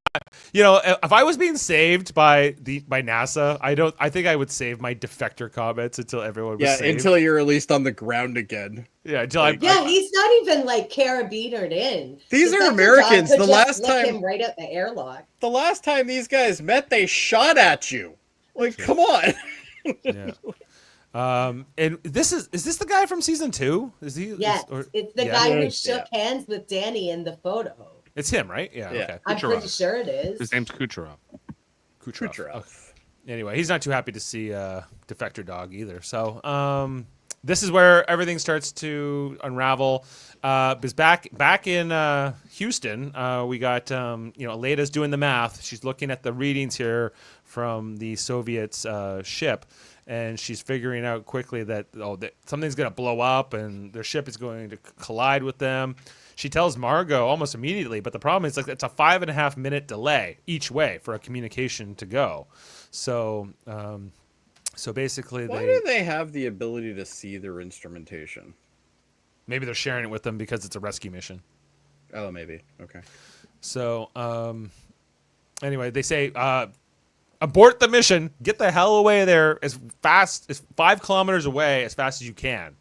If I was being saved by NASA, I think I would save my defector comments until everyone was saved. Until you're at least on the ground again. Yeah, he's not even like carabiner in. These are Americans. The last time him right at the airlock. The last time these guys met, they shot at you. Like, come on. Yeah. And this is this the guy from season 2? Is he? Yes, it's the guy who shook hands with Danny in the photo. It's him, right? Yeah. Okay. I'm pretty sure it is. His name's Kucherov. Okay. Anyway, he's not too happy to see defector dog either. So this is where everything starts to unravel. Because back in Houston, we got Aleda's doing the math. She's looking at the readings here from the Soviets' ship. And she's figuring out quickly that something's going to blow up and their ship is going to collide with them. She tells Margot almost immediately, but the problem is like it's a 5.5 minute delay each way for a communication to go. So basically, why do they have the ability to see their instrumentation? Maybe they're sharing it with them because it's a rescue mission. Oh, maybe. Okay. So anyway, they say. Abort the mission. Get the hell away there as fast as 5 kilometers away as fast as you can.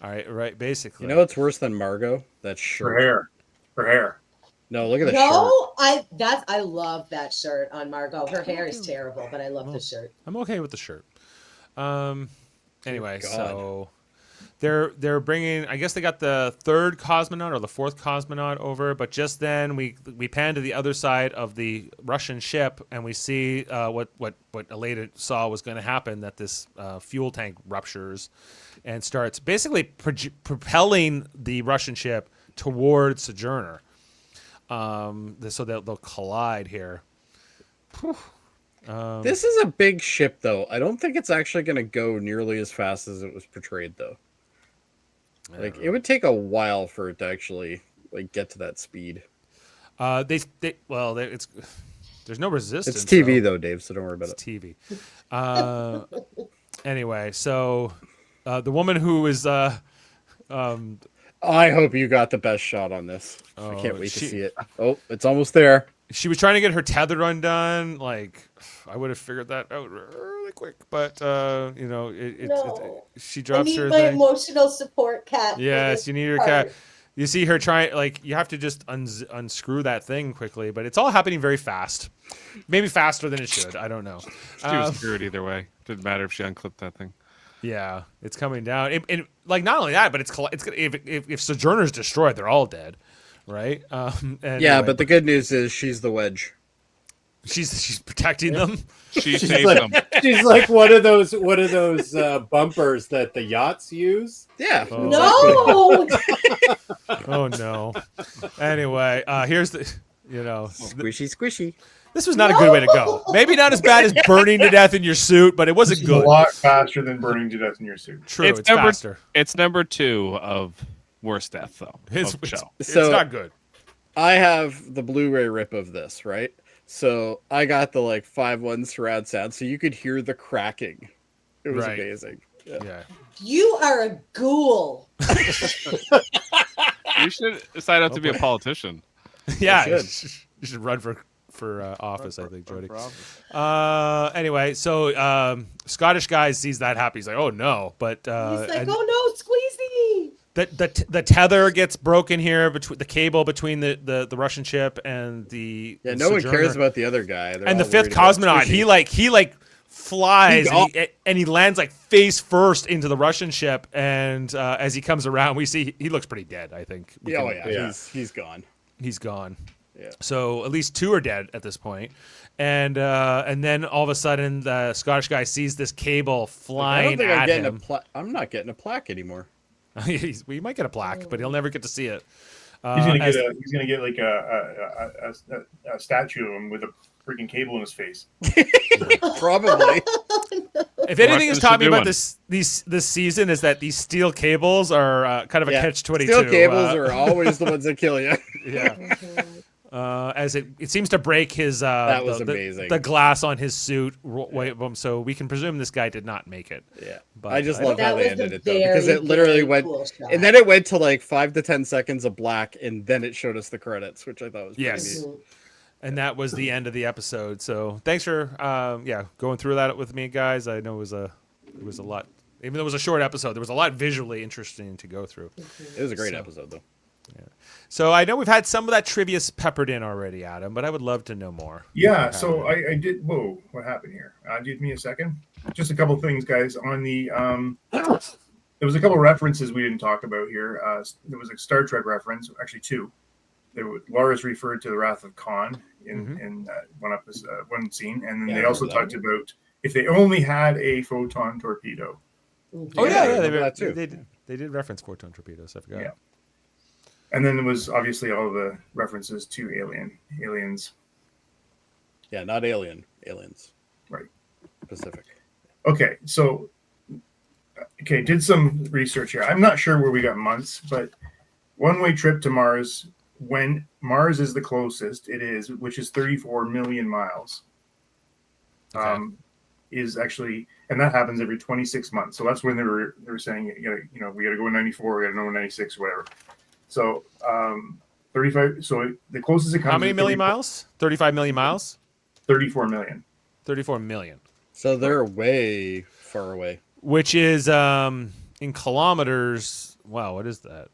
All right, basically. You know what's worse than Margot? That shirt. Her hair. No, look at the shirt. I love that shirt on Margot. Her hair is terrible, but I love the shirt. I'm okay with the shirt. Anyway, so they're bringing. I guess they got the 3rd cosmonaut or the 4th cosmonaut over, but just then we pan to the other side of the Russian ship and we see what Aleda saw was going to happen. That this fuel tank ruptures and starts basically propelling the Russian ship towards Sojourner. So they'll collide here. This is a big ship, though. I don't think it's actually going to go nearly as fast as it was portrayed, though. Like it would take a while for it to actually get to that speed. There's no resistance. It's TV though, Dave. So don't worry about it. It's TV. Anyway, so the woman who is I hope you got the best shot on this. I can't wait to see it. Oh, it's almost there. she was trying to get her tether undone. Like, I would have figured that out really quick, but she I drops need her my thing. emotional support cat. for Yes, this you need her part. cat. You see her trying, like, you have to just unscrew that thing quickly, but it's all happening very fast. Maybe faster than it should. I don't know. She was screwed either way. Didn't matter if she unclipped that thing. Yeah, it's coming down. And like, not only that, but it's if Sojourner's destroyed, they're all dead, right? Yeah, but the good news is she's the wedge. she's protecting them. She She's saved like, them. she's like one of those bumpers that the yachts use. Yeah. Oh. No. Oh no. Anyway, here's the Squishy. this was not a good way to go. Maybe not as bad as burning to death in your suit, but it This wasn't is good. a lot faster than burning to death in your suit. True, it's number, faster. It's number 2 of worst death though. It's, of the show. it's So- not good. I have the Blu-ray rip of this, right? So I got the 5.1 surround sound, so you could hear the cracking. It was Right. amazing. Yeah. You are a ghoul. You should sign up to be a politician. Yeah, should. you should run for office, I think, Jody. Anyway, so Scottish guy sees that happen. He's like, "Oh no!" But He's like, and oh no, squeezy. the tether gets broken here between the cable between the Russian ship and the Yeah, no one Sojourner. cares about the other guy. They're And the all fifth worried about cosmonaut. Squishy. He flies He and he lands face first into the Russian ship. And as he comes around, we see he looks pretty dead. I think. Yeah. He's gone. He's gone. Yeah. So at least 2 are dead at this point. And then all of a sudden, the Scottish guy sees this cable I flying don't think at I'm getting him. I'm not getting a plaque anymore. We might get a plaque, but he'll never get to see it. He's gonna as- get like a statue of him with a freaking cable in his face. Probably. If anything Watch has the taught me new about one. this season is that these steel cables are kind of a catch-22. Steel cables are always the ones that kill you. Yeah. As it seems to break his That was the amazing. the glass on his suit, so we can presume this guy did not make it. Yeah. But I just I love That how they was a ended it though, because very, it literally very went, cool shot. and then it went to 5 to 10 seconds of black, and then it showed us the credits, which I thought was pretty Yes. neat. And that was the end of the episode. So thanks for going through that with me, guys. I know it was a lot. Even though it was a short episode, there was a lot visually interesting to go through. It was a great So- episode though. So I know we've had some of that trivia peppered in already, Adam, but I would love to know more. Yeah, so I did. Whoa, what happened here? Give me a second. Just a couple things, guys. On the there was a couple references we didn't talk about here. There was a Star Trek reference, actually 2. Lars referred to the Wrath of Khan in one scene, and then Yeah, I they also remember talked about if they only had a photon torpedo. Oh Yeah, I yeah, remember that too. they did reference photon torpedoes. I forgot. Yeah. And then there was obviously all the references to aliens. Yeah, not Alien, Aliens. Right. Pacific. Okay, so did some research here. I'm not sure where we got months, but one-way trip to Mars, when Mars is the closest, which is 34 million miles, Okay. is actually, and that happens every 26 months. So that's when they were saying, we got to go in 94, we got to go in 96, or whatever. So 35. So the closest it comes. How many is million miles? 35 million miles? 34 million. 34 million. So they're way far away. Which is in kilometers. Wow, what is that?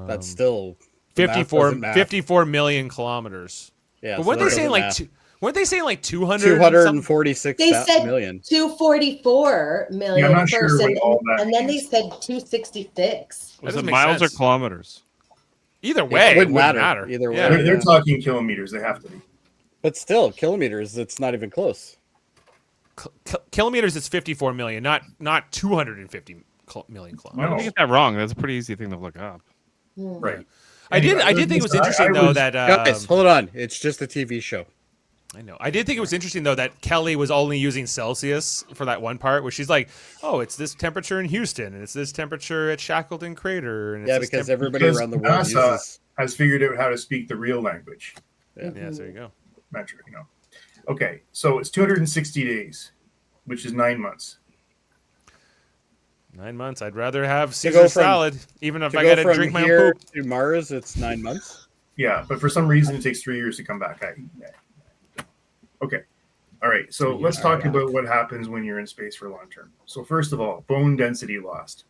That's still the math 54 doesn't math. million kilometers. Yeah, But so weren't that they saying doesn't like math. weren't they saying like 200? 246 They said million. 244 million Yeah, I'm not sure first, what all that and then they means. said 266. Was doesn't it make miles sense. or kilometers? Either way, It wouldn't wouldn't matter. matter. Either way. Yeah. They're talking kilometers. They have to be. But still, kilometers, it's not even close. Kilometers, it's 54 million, not 250 million Why kilometers. did you get that wrong? That's a pretty easy thing to look up. Right. I did think it was interesting though that Guys, hold on. It's just a TV show. I know. I did think it was interesting though that Kelly was only using Celsius for that one part where she's like, "Oh, it's this temperature in Houston and it's this temperature at Shackleton Crater." And it's Yeah, this because temp- everybody Because around the world NASA uses. has figured out how to speak the real language. yeah, there you go. Metric, Okay, so it's 260 days, which is 9 months. 9 months. I'd rather have go Caesar from- salad, even if To I go got to from drink my own here poop. to Mars, it's 9 months. Yeah, but for some reason it takes 3 years to come back. Okay. All right. So Pretty let's good. talk about what happens when you're in space for long term. So first of all, bone density lost.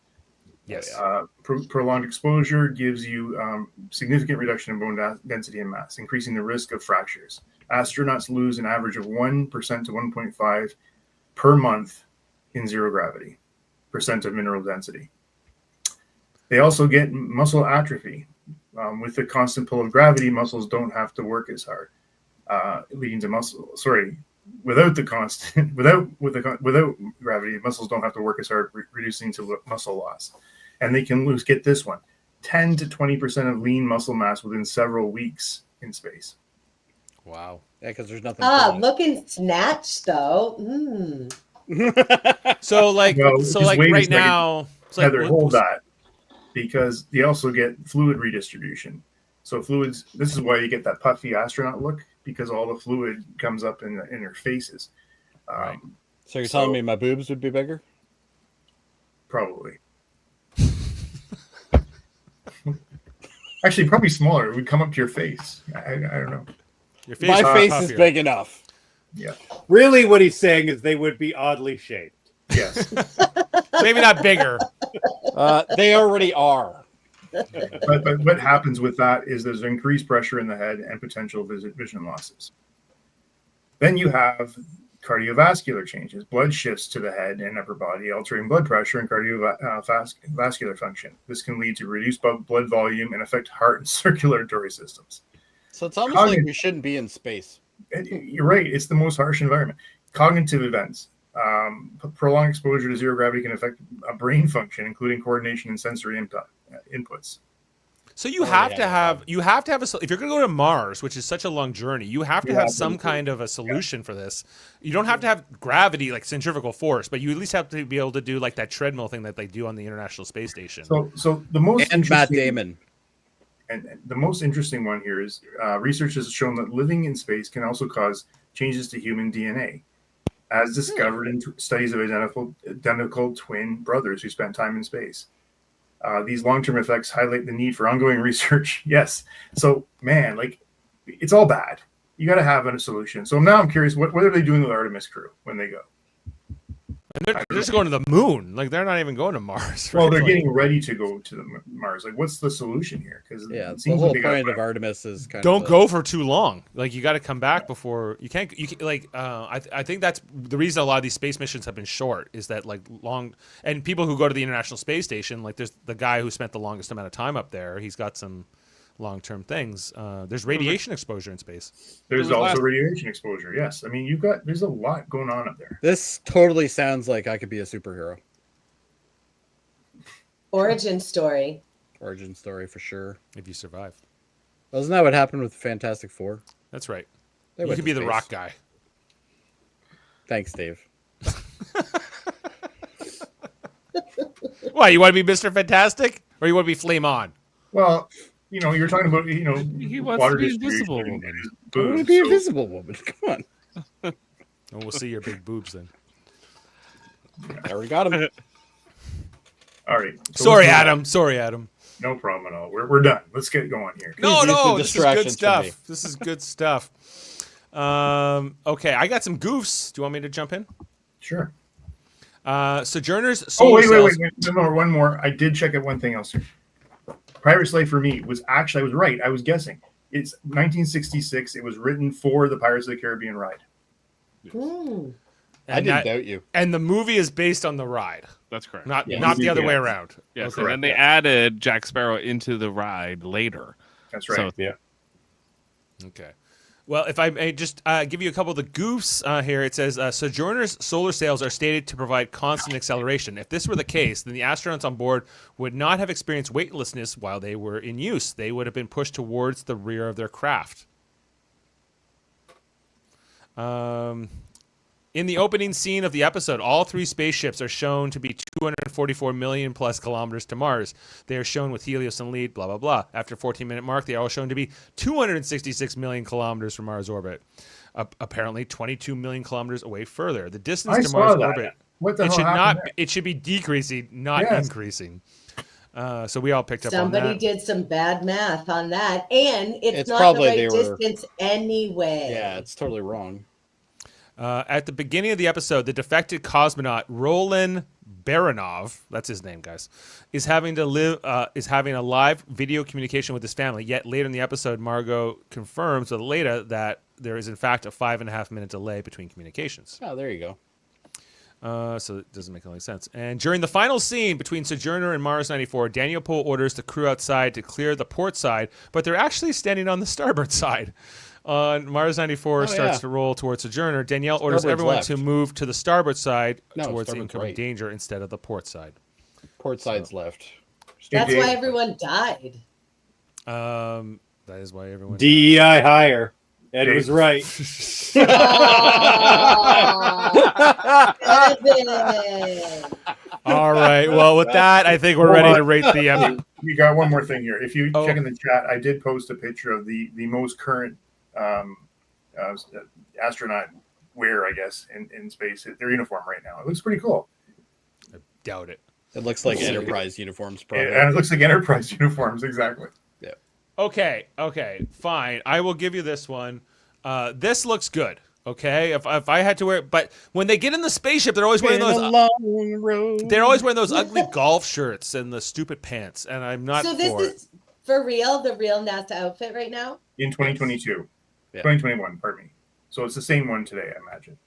Yes. Prolonged exposure gives you significant reduction in bone density and mass, increasing the risk of fractures. Astronauts lose an average of 1% to 1.5 per month in zero gravity percent of mineral density. They also get muscle atrophy. With the constant pull of gravity, muscles don't have to work as hard, leading to muscle. Sorry, without gravity, muscles don't have to work as hard, reducing to muscle loss. And they can lose, get this one, 10 to 20% of lean muscle mass within several weeks in space. Wow. Yeah, because there's nothing. Looking snatched though. Mm. So like, Well, so just like wait a right second. now, it's like, Heather, hold that, because they also get fluid redistribution. So fluids, this is why you get that puffy astronaut look, because all the fluid comes up in their faces. Right. So you're telling me my boobs would be bigger? Probably. Actually, probably smaller. It would come up to your face. I don't know. your face My face puffier. is big enough. Yeah. Really, what he's saying is they would be oddly shaped. Yes. Maybe not bigger. They already are. But what happens with that is there's increased pressure in the head and potential vision losses. Then you have cardiovascular changes. Blood shifts to the head and upper body, altering blood pressure and cardiovascular function. This can lead to reduced blood volume and affect heart and circulatory systems. So it's almost like we shouldn't be in space. You're right. It's the most harsh environment. Cognitive events. Prolonged exposure to zero gravity can affect brain function, including coordination and sensory inputs. So you have to have if you're going to go to Mars, which is such a long journey, you have to have some kind of a solution for this. You don't have to have gravity like centrifugal force, but you at least have to be able to do like that treadmill thing that they do on the International Space Station. So the most And Matt Damon. And the most interesting one here is research has shown that living in space can also cause changes to human DNA, as discovered in studies of identical twin brothers who spent time in space. These long-term effects highlight the need for ongoing research. Yes. So, man, like, it's all bad. You got to have a solution. So now I'm curious, what are they doing with the Artemis crew when they go? And they're just going to the moon. Like, they're not even going to Mars. Well, right? they're Like, getting ready to go to the Mars. Like, what's the solution here? Because Yeah, the whole point of Artemis is kind don't of go for too long. Like, you got to come back before you can't. I think that's the reason a lot of these space missions have been short. Is that like long and people who go to the International Space Station, like there's the guy who spent the longest amount of time up there. He's got some long-term things. There's radiation exposure in space. There's also radiation exposure. Yes, I mean there's a lot going on up there. This totally sounds like I could be a superhero. Origin story. Origin story for sure. If you survive, Wasn't that what happened with Fantastic Four? that's right. They You went could to be the space. rock guy. Thanks, Dave. Why, you want to be Mr. Fantastic, or you want to be Flame On? Well, you're talking about He wants water to be distribution invisible and woman. his I want to boobs, be so- Invisible Woman. Come on. And we'll see your big boobs then. I already got him. All right. So Sorry, let's go. Adam. Sorry, Adam. No problem at all. We're done. Let's get going here. No, These are no, this is good distractions for me. stuff. This is good stuff. Okay, I got some goofs. Do you want me to jump in? Sure. Sojourner's Oh, solar wait. cells. No, one more. I did check out one thing else here. Private Slave for me was actually, I was right. I was guessing. It's 1966. It was written for the Pirates of the Caribbean ride. Hmm. I didn't doubt you. And the movie is based on the ride, That's correct. not Yeah. not the other way Yeah. around. Yes, Okay. and then they added Jack Sparrow into the ride later. That's right. So- Yeah. Okay. Well, if I may just give you a couple of the goofs here, it says Sojourner's solar sails are stated to provide constant acceleration. If this were the case, then the astronauts on board would not have experienced weightlessness while they were in use. They would have been pushed towards the rear of their craft. In the opening scene of the episode, all three spaceships are shown to be 244 million plus kilometers to Mars. They are shown with Helios and lead, blah, blah, blah. After 14-minute mark, they are all shown to be 266 million kilometers from Mars orbit. Apparently 22 million kilometers away further. The distance I to saw Mars that. orbit, What the it hell should happened not. there? It should be decreasing, not Yes. increasing. So we all picked up on Somebody that. did some bad math on that, and it's It's not probably the they right were- distance anyway. Yeah, it's totally wrong. At the beginning of the episode, the defected cosmonaut Roland Baranov, that's his name, guys, is having a live video communication with his family. Yet later in the episode, Margot confirms with Leda that there is in fact a 5.5 minute delay between communications. Oh, there you go. So it doesn't make any sense. And during the final scene between Sojourner and Mars 94, Daniel Poole orders the crew outside to clear the port side, but they're actually standing on the starboard side. Mars 94 starts to roll towards Sojourner. Danielle orders everyone to move to the starboard side towards incoming danger instead of the port side. Port side's left. That's why everyone died. That is why everyone DEI higher. Ed was right. All right. Well, with that, I think we're ready to rate the. We got one more thing here. If you check in the chat, I did post a picture of the most current astronaut wear, I guess, in space. Their uniform right now. It looks pretty cool. I doubt it. It looks like Enterprise uniforms, probably. And it looks like Enterprise uniforms, exactly. Yeah. Okay, fine. I will give you this one. This looks good. Okay, if I had to wear it, but when they get in the spaceship, they're always wearing those. They're always wearing those ugly golf shirts and the stupid pants, and I'm not. So this is for real, the real NASA outfit right now. In 2022, 2021. Pardon me. So it's the same one today, I imagine.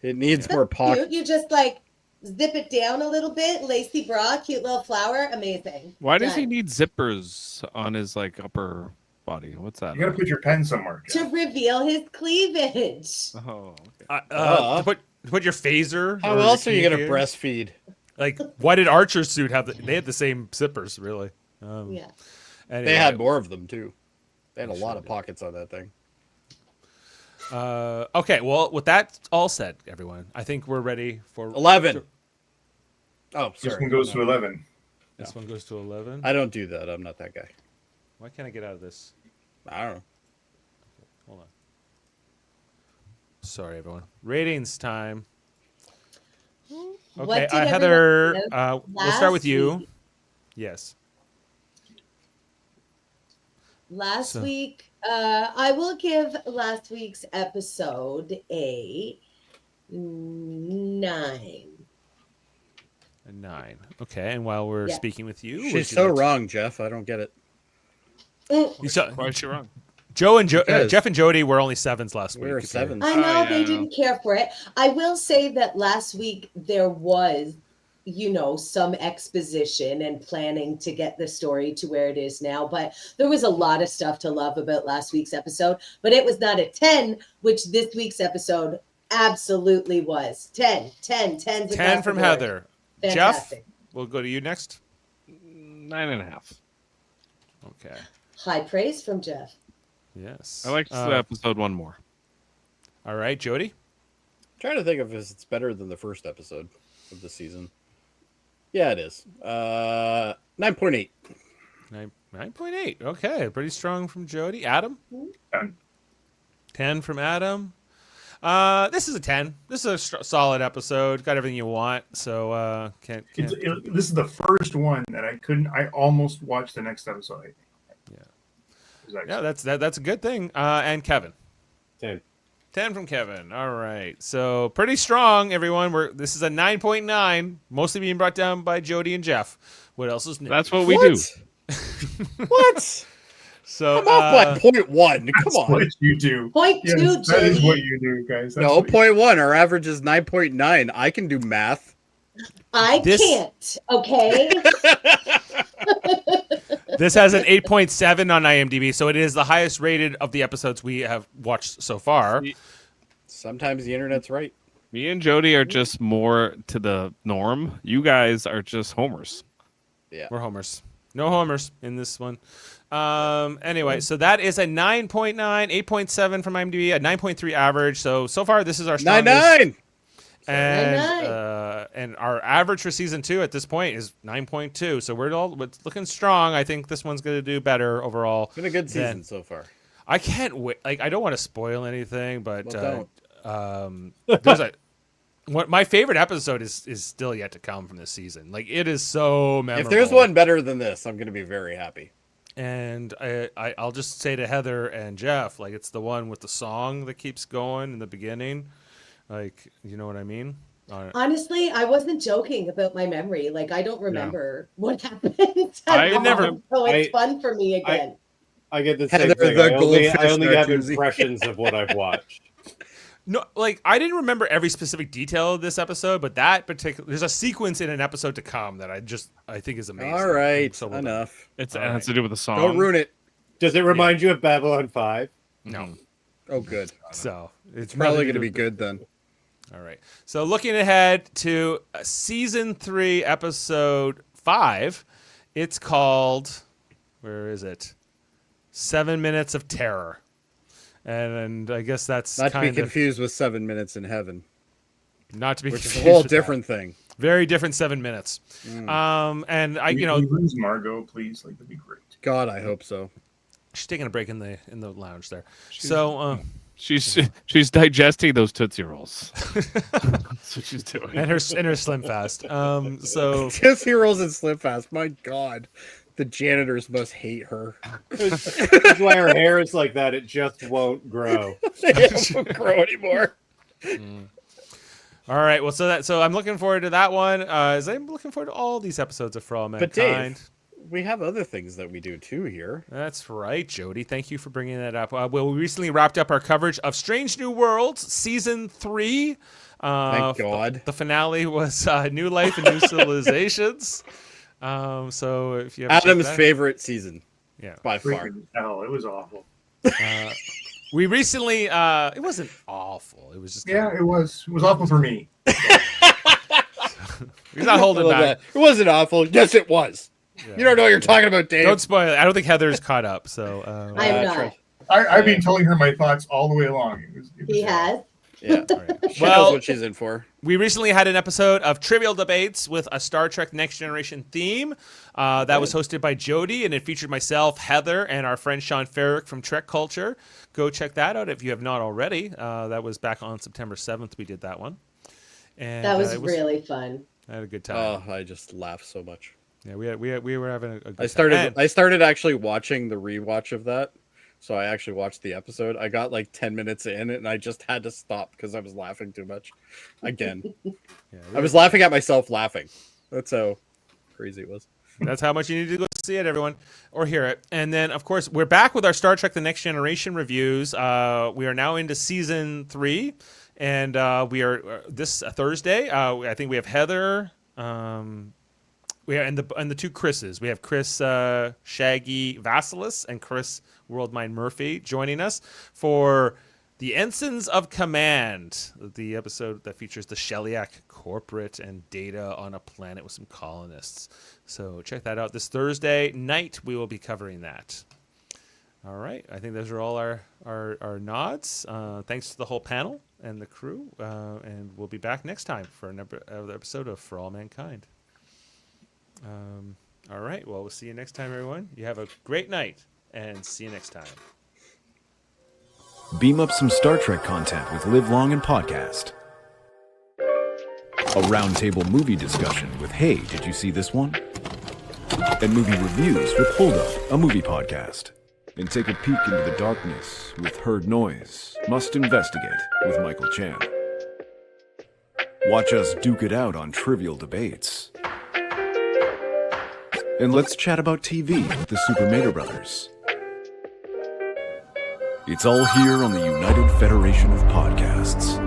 It needs more pocket. You just like zip it down a little bit, lacy bra, cute little flower, amazing. Why does he need zippers on his like upper body? What's that? You gotta put your pen somewhere, Jeff. To reveal his cleavage. Oh, to put your phaser. How else are you gonna breastfeed? Like, why did Archer's suit have? They had the same zippers, really. Yeah. Anyway. They had more of them too. They had a lot of pockets on that thing. Okay, well, with that all said, everyone, I think we're ready for 11. Oh, sorry. This one goes to 11. This one goes to 11. I don't do that. I'm not that guy. Why can't I get out of this? I don't know. Okay, hold on. Sorry, everyone. Ratings time. Okay, Heather, we'll start with you. Week? Yes. Last week, I will give last week's episode a 9. A 9. Okay, and while we're speaking with you, she's so wrong, Jeff. I don't get it. Why is she wrong? Jeff and Jody were only 7s last week. We were 7s. I know they didn't care for it. I will say that last week there was, some exposition and planning to get the story to where it is now. But there was a lot of stuff to love about last week's episode. But it was not a 10, which this week's episode absolutely was. 10 from Heather. Fantastic. Jeff, we'll go to you next. 9.5. Okay. High praise from Jeff. Yes. I liked the episode one more. All right, Jody? I'm trying to think if it's better than the first episode of the season. Yeah, it is. 9.8. 9.8. Okay, pretty strong from Jody. Adam? 10 from Adam. This is a 10. This is a solid episode. Got everything you want. So can't. This is the first one that I almost watched the next episode. Yeah, that's a good thing. And Kevin. 10. 10 from Kevin. All right. So pretty strong, everyone. This is a 9.9, mostly being brought down by Jody and Jeff. What else is new? That's what we do. What? So I'm off by 0.1. Come on. What you do. 0.2, yes, that is Jody. what you do, guys. That's No, 0.1. Our average is 9.9. I can do math. I can't, okay? This has an 8.7 on IMDb, so it is the highest rated of the episodes we have watched so far. Sometimes the internet's right. Me and Jody are just more to the norm. You guys are just homers. Yeah. We're homers. No homers in this one. Anyway, so that is a 9.9, 8.7 from IMDb, a 9.3 average. So far, this is our strongest. 9.9. And our average for season 2 at this point is 9.2. So we're looking strong. I think this one's going to do better overall. It's been a good season so far. I can't wait. Like, I don't want to spoil anything, but Well, there's my favorite episode is still yet to come from this season. Like, it is so memorable. If there's one better than this, I'm going to be very happy. And I'll just say to Heather and Jeff, like, it's the one with the song that keeps going in the beginning. Like, you know what I mean? Honestly, I wasn't joking about my memory. Like, I don't remember what happened. I never- So it's I- fun for me again. I get the same Heather thing. the I only goldfish have Narduzzi. impressions of what I've watched. No, like I didn't remember every specific detail of this episode, but that particular there's a sequence in an episode to come that I think is amazing. All right, So well done. enough. It All has to do with the song. Don't ruin it. Does it remind you of Babylon 5? No, Oh, good. so it's Probably going to be good then. All right. So looking ahead to season 3, episode 5, it's called, where is it? 7 Minutes of Terror. And I guess that's Not to be kind of confused with 7 Minutes in Heaven, not to be which is a confused whole with that. different thing. Very different 7 minutes. Mm. And I, Can you know, you lose Margot, please? Like, that'd be great. God, I hope so. she's taking a break in the lounge there. So She's digesting those Tootsie Rolls. That's what she's doing. and her Slim Fast. So Tootsie Rolls and Slim Fast. My God, the janitors must hate her. That's why her hair is like that. It just won't grow. They won't grow anymore. all right. Well, so I'm looking forward to that one. I'm looking forward to all these episodes of For All But Mankind. Dave, we have other things that we do too here. That's right, Jody. Thank you for bringing that up. Well, we recently wrapped up our coverage of Strange New Worlds season 3. Thank God. The finale was New Life and New Civilizations. So if you haven't checked Adam's that- favorite season, yeah, by far. Freaking hell, it was awful. we recently it wasn't awful. It was just Yeah, it was. It was awful for me. he's not holding I love back. that. It wasn't awful. Yes, it was. You don't know what you're talking about, Dave. Don't spoil it. I don't think Heather's caught up. So I am not. Trent. I've been telling her my thoughts all the way along. It was He has. Yeah. all right. She knows what she's in for. We recently had an episode of Trivial Debates with a Star Trek Next Generation theme. That was hosted by Jody, and it featured myself, Heather, and our friend Sean Farrick from Trek Culture. Go check that out if you have not already. That was back on September 7th. We did that one. And That was it really fun. I had a good time. Oh, I just laughed so much. Yeah, we were having a good I time. I started actually watching the rewatch of that. So I actually watched the episode. I got like 10 minutes in and I just had to stop because I was laughing too much. Again. Yeah, I was laughing at myself laughing. That's how crazy it was. That's how much you need to go see it, everyone, or hear it. And then, of course, we're back with our Star Trek The Next Generation reviews. We are now into season 3, and we are this Thursday. I think we have Heather. We have, and the two Chris's. We have Chris Shaggy Vasilis and Chris Worldmind Murphy joining us for the Ensigns of Command, the episode that features the Sheliak corporate and Data on a planet with some colonists. So check that out. This Thursday night, we will be covering that. All right. I think those are all our nods. Thanks to the whole panel and the crew. And we'll be back next time for another episode of For All Mankind. All right. Well, we'll see you next time, everyone. You have a great night, and see you next time. Beam up some Star Trek content with Live Long and Podcast. A roundtable movie discussion with Hey, did you see this one? And movie reviews with Hold Up, a movie podcast. And take a peek into the darkness with Heard Noise, Must Investigate with Michael Chan. Watch us duke it out on Trivial Debates. And let's chat about TV with the Super Mater Brothers. It's all here on the United Federation of Podcasts.